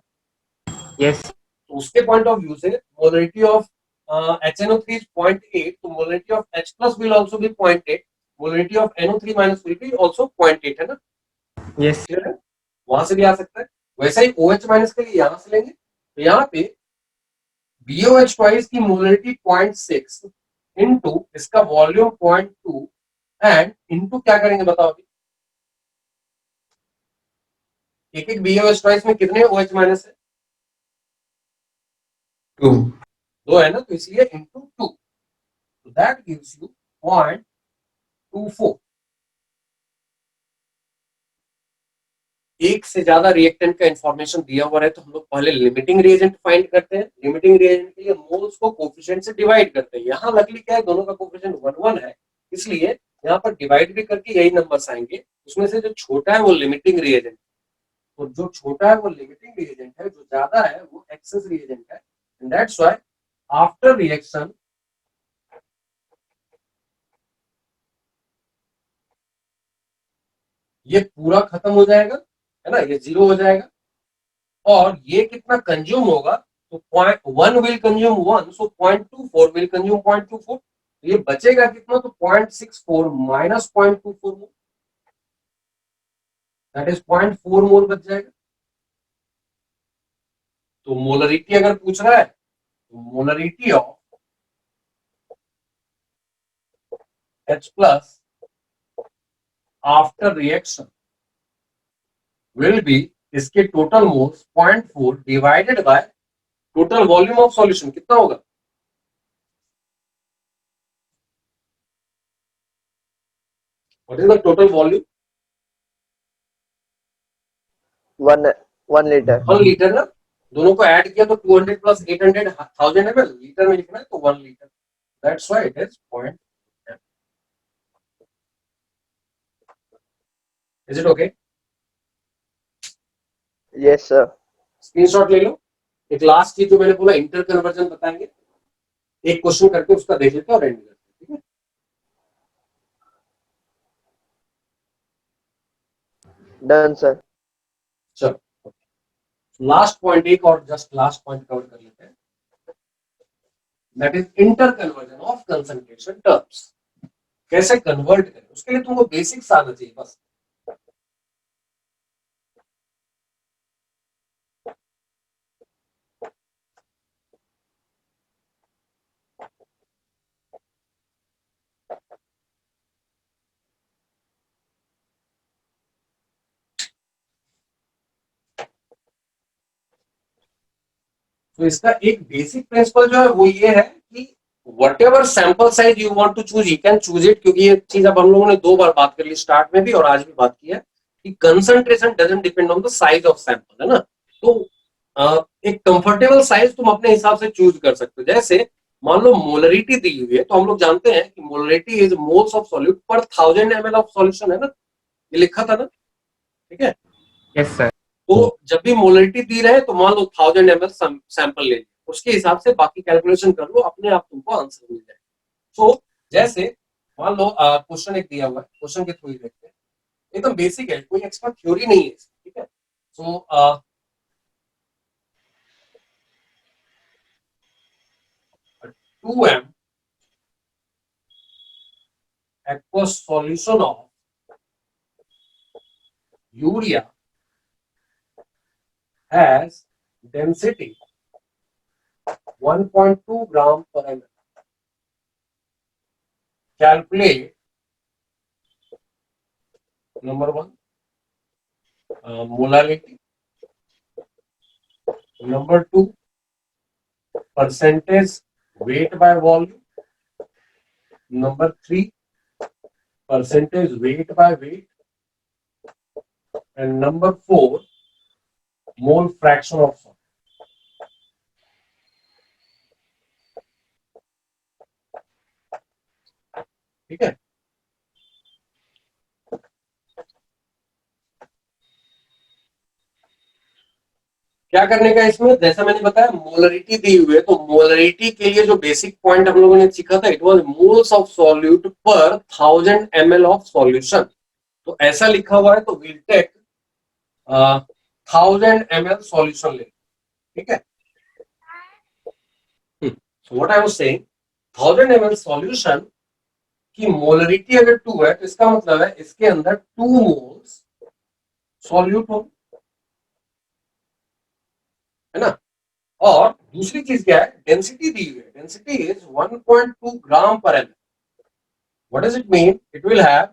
Yes. तो उसके पॉइंट ऑफ व्यू से मोलरिटी ऑफ HNO3 is 0.8, तो molarity of H plus will also be 0.8, molarity of NO3 minus will be also 0.8, है ना? Yes. Clear है? वहां से भी आ सकता है. वैसा ही OH माइनस के लिए यहां से लेंगे, तो यहाँ पे BOH ट्वाइस की मोलरिटी 0.6 इनटू इसका वॉल्यूम 0.2 एंड इनटू क्या करेंगे बताओ अभी? एक एक BOH ट्वाइस में कितने OH माइनस है? 2. 2 है ना, तो इसलिए इनटू 2, तो दैट गिव्स यू 0.24. एक से ज्यादा रिएक्टेंट का इंफॉर्मेशन दिया हुआ है तो हम लोग पहले लिमिटिंग रिएजेंट फाइंड करते हैं. लिमिटिंग रिएजेंट के लिए मोल्स को कोफिशिएंट से डिवाइड करते हैं. यहाँ लकली क्या है, दोनों का कोफिशिएंट 1 है, इसलिए यहाँ पर डिवाइड भी करके यही नंबर्स आएंगे. उसमें से जो छोटा है वो लिमिटिंग रिएजेंट, तो जो छोटा है वो लिमिटिंग रिएजेंट है, जो ज्यादा है वो एक्सेस रिएजेंट है. And that's why after reaction ये पूरा खत्म हो जाएगा, है ना, ये 0 हो जाएगा. और ये कितना कंज्यूम होगा, तो 0.1 will consume 1, so 0.24 will consume 0.24. ये बचेगा कितना, तो 0.64 minus 0.24 mole, that is 0.4 mole बच जाएगा. तो मोलरिटी अगर पूछ रहा है तो molarity of H plus after reaction will be, इसके total moles 0.4 divided by total volume of solution. कितना होगा? What is the total volume? 1 litre. 1 litre ना, दोनों को ऐड किया तो 200 प्लस 800 1000 ml. लीटर में लिखना है तो 1 litre, that's why it is 0. Is it okay? Yes sir. Screenshot ले लो. एक लास्ट चीज जो मैंने बोला, इंटर कन्वर्जन बताएंगे, एक क्वेश्चन करके उसका देख लेते हैं और एंड करते हैं. ठीक है, डन सर. चलो लास्ट पॉइंट, एक और जस्ट लास्ट पॉइंट कवर कर लेते हैं, that is inter conversion of concentration terms. कैसे कन्वर्ट करें, उसके लिए तुमको बेसिक्स आना चाहिए बस. तो इसका एक बेसिक प्रिंसिपल जो है वो ये है कि whatever sample size you want to choose, you can choose it. क्योंकि ये चीज अब हम लोगों ने 2 बार बात कर ली, स्टार्ट में भी और आज भी बात की है, कि concentration doesn't depend on the size of sample, है ना. तो एक कंफर्टेबल साइज तुम अपने हिसाब से चूज कर सकते हो. जैसे मान लो मोलरिटी दी हुई है, तो हम लोग जानते हैं कि molarity is moles of solute पर 1000 ml ऑफ सॉल्यूशन, है ना, ये लिखा था ना. ठीक है, Yes, sir. तो जब भी मोलरिटी दी रहे तो मान लो 1000 ml सैंपल ले, उसके हिसाब से बाकी कैलकुलेशन कर लो, अपने आप तुमको आंसर मिल जाए. तो जैसे मान लो क्वेश्चन एक दिया हुआ है, क्वेश्चन के थ्रू ही देखते हैं. एकदम बेसिक है, कोई एक्स्ट्रा थ्योरी नहीं है. ठीक है, सो 2m aqueous solution of urea has density 1.2 gram per ml. Calculate number one, molality. Number two, percentage weight by volume. Number three, percentage weight by weight. And number four, mole fraction of solid. ठीक है? क्या करने का इसमें, जैसा मैंने बताया molarity दी हुई है, तो मोलरिटी के लिए जो बेसिक पॉइंट हम लोगों ने सीखा था, it was moles of solute पर 1000 ml ऑफ सॉल्यूशन. तो ऐसा लिखा हुआ है, तो विल टेक 1000 ml सॉल्यूशन ले. ठीक है? So what I was saying, 1000 ml solution की मोलरिटी अगर 2 है, तो इसका मतलब है इसके अंदर 2 मोल्स सॉल्यूट हो, है ना. और दूसरी चीज क्या है, डेंसिटी दी हुई है. Density is 1.2 gram per ml. What does it mean? It will have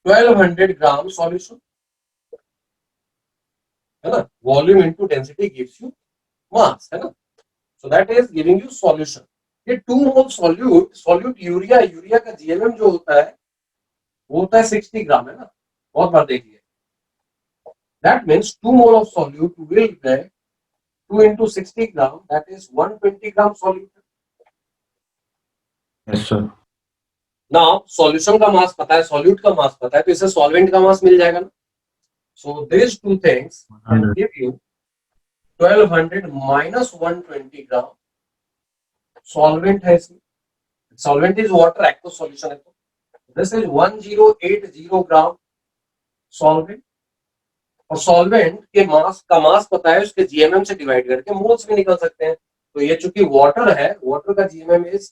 1200 gram solution, है ना. Volume into density gives you mass, है ना. So that is giving you solution. ये 2 मोल सॉल्यूट यूरिया का जीएमएम जो होता है वो होता है 60 ग्राम, है ना. बहुत बार देख लिया. That means 2 mole of solute will get 2 into 60 gram, that is 120 gram solute. Yes, sir. Now solution का मास पता है, solute का मास पता है, तो इसे solvent का मास मिल जाएगा ना. So these two things can 100. give you 1200 minus 120 gram solvent है इसमें. Solvent is water, aqueous solution है. तो this is 1080 gram solvent. और सॉल्वेंट के मास का मास पता है, उसके जीएमएम से डिवाइड करके मोल्स भी निकल सकते हैं. तो ये चूंकि वाटर है, वाटर का GMM is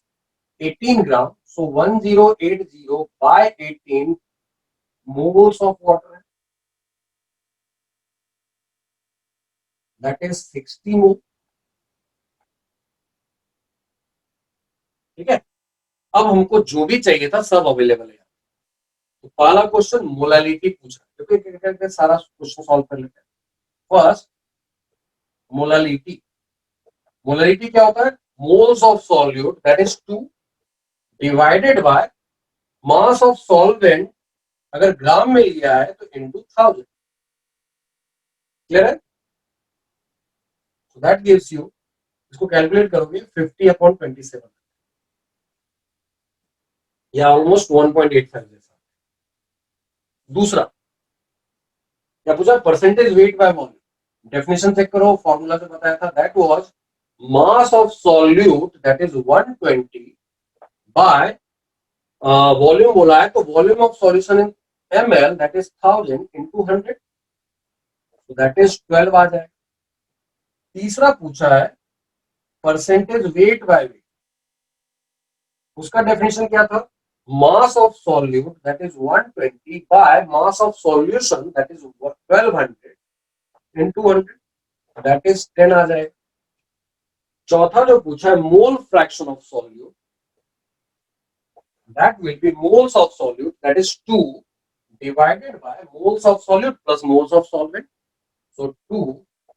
18 gram. So 1080 by 18 moles of water है, दैट इज 60 मोल. ठीक है? अब हमको जो भी चाहिए था सब अवेलेबल है. तो पहला क्वेश्चन मोलालिटी पूछा, क्योंकि सारा क्वेश्चन सॉल्व कर लेते हैं. First molality. मोलालिटी क्या होता है? Moles of solute that is 2 divided by mass of solvent, अगर ग्राम में लिया है तो इनटू 1000. क्लियर है? सो दैट गिव्स यू, इसको कैलकुलेट करोगे 50/27 या ऑलमोस्ट 1.85 जैसा. दूसरा क्या पूछा? Percentage weight by volume. Definition check करो, फॉर्मूला जो बताया था, that was mass of solute that is 120 by volume बोला है, तो volume of solution in ml that is 1000 into 100, so that is 12 आ जाएगा. तीसरा पूछा है परसेंटेज वेट बाय वेट. उसका डेफिनेशन क्या था? mass of solute that is 120 by mass of solution that is 1200 into 100, that is 10 आ जाएगा. चौथा जो पूछा है मोल fraction of solute, that will be moles of solute that is 2 divided by moles of solute plus moles of solvent. So 2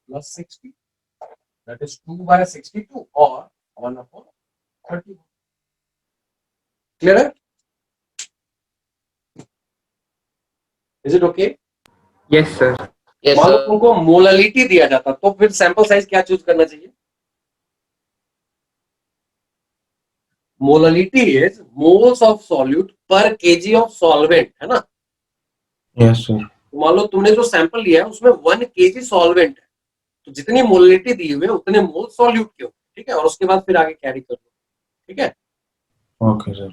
plus 60, that is 2 by 62 or 1/30. Clear है? Is it okay? Yes, sir. Yes, मान लो sir. तुमको molality दिया जाता, तो फिर sample size क्या choose करना चाहिए? Molality is moles of solute पर केजी ऑफ सॉल्वेंट, है ना. Yes, sir. मान लो तुमने जो सैंपल लिया है उसमें 1 kg सॉल्वेंट है, तो जितनी मोलालिटी दी हुई है उतने मोल सॉल्यूट के होंगे. ठीक है? और उसके बाद फिर आगे कैरी कर लो. ठीक है? Okay, sir.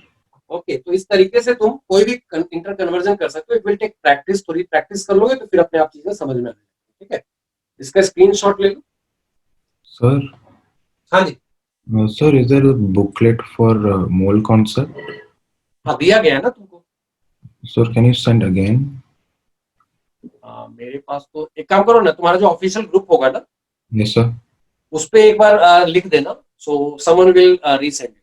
ओके. तो इस तरीके से तुम कोई भी इंटर कन्वर्जन कर सकते हो. It will take practice. थोड़ी प्रैक्टिस कर लोगे तो फिर अपने आप चीजें समझ में आ जाएगी. ठीक है? इसका स्क्रीनशॉट ले लो. Sir, हाँ जी. sir, is there a booklet for mole concept? हाँ, दिया गया है ना तुमको. Sir, can you send again? मेरे पास तो एक काम करो ना, तुम्हारा जो ऑफिशियल ग्रुप होगा ना, Yes, sir. उस पे एक बार लिख देना. So someone will resend it.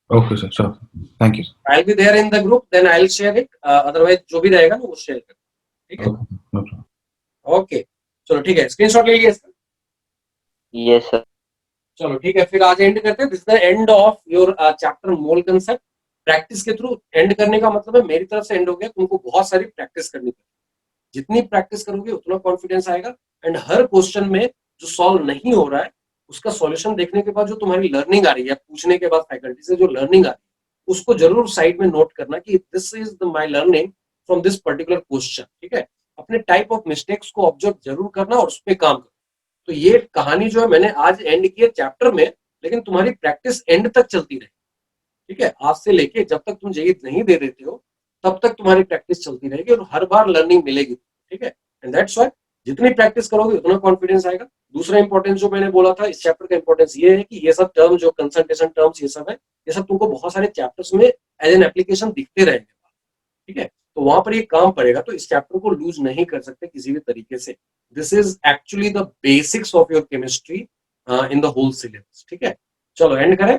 Okay, sir. Sure. Thank you. I'll be there in the group, then I'll share it. Otherwise जो भी रहेगा ना वो शेयर कर. ठीक है, No problem. ओके चलो ठीक है, स्क्रीनशॉट ले लिया इसका। Yes sir. चलो ठीक है, फिर आज एंड करते हैं। This is the end of your chapter mole concept. Practice के थ्रू एंड करने का मतलब है मेरी तरफ से एंड हो गया, तुमको बहुत सारी प्रैक्टिस करनी पड़ेगी। जितनी प्रैक्टिस करोगे उतना कॉन्फिडेंस आएगा, एंड हर क्वेश्चन में जो सॉल्व नहीं हो रहा है उसका सॉल्यूशन देखने के बाद जो तुम्हारी लर्निंग आ रही है, पूछने के बाद फैकल्टी से जो लर्निंग आ रही है उसको जरूर साइड में नोट करना कि this is my learning from this particular question. ठीक है, अपने टाइप ऑफ मिस्टेक्स को ऑब्जर्व जरूर करना और उस पर काम करना। तो ये कहानी जो है मैंने आज एंड की है चैप्टर में, लेकिन तुम्हारी प्रैक्टिस एंड तक चलती रहे। ठीक है, आज से लेके जब तक तुम जेई नहीं दे देते हो तब तक तुम्हारी प्रैक्टिस चलती रहेगी और हर बार लर्निंग मिलेगी। ठीक है, एंड दैट्स व्हाई जितनी प्रैक्टिस करोगे उतना कॉन्फिडेंस आएगा। दूसरा इंपॉर्टेंस जो मैंने बोला था इस चैप्टर का इंपॉर्टेंस ये है कि ये सब टर्म जो कंसंट्रेशन टर्म्स ये सब है, ये सब तुमको बहुत सारे चैप्टर्स में एज एन एप्लीकेशन दिखते रहेंगे। ठीक है, तो वहां पर ये काम पड़ेगा, तो इस चैप्टर को लूज नहीं कर सकते किसी भी तरीके से। This is actually the basics of your chemistry in the whole syllabus. ठीक है, चलो एंड करें।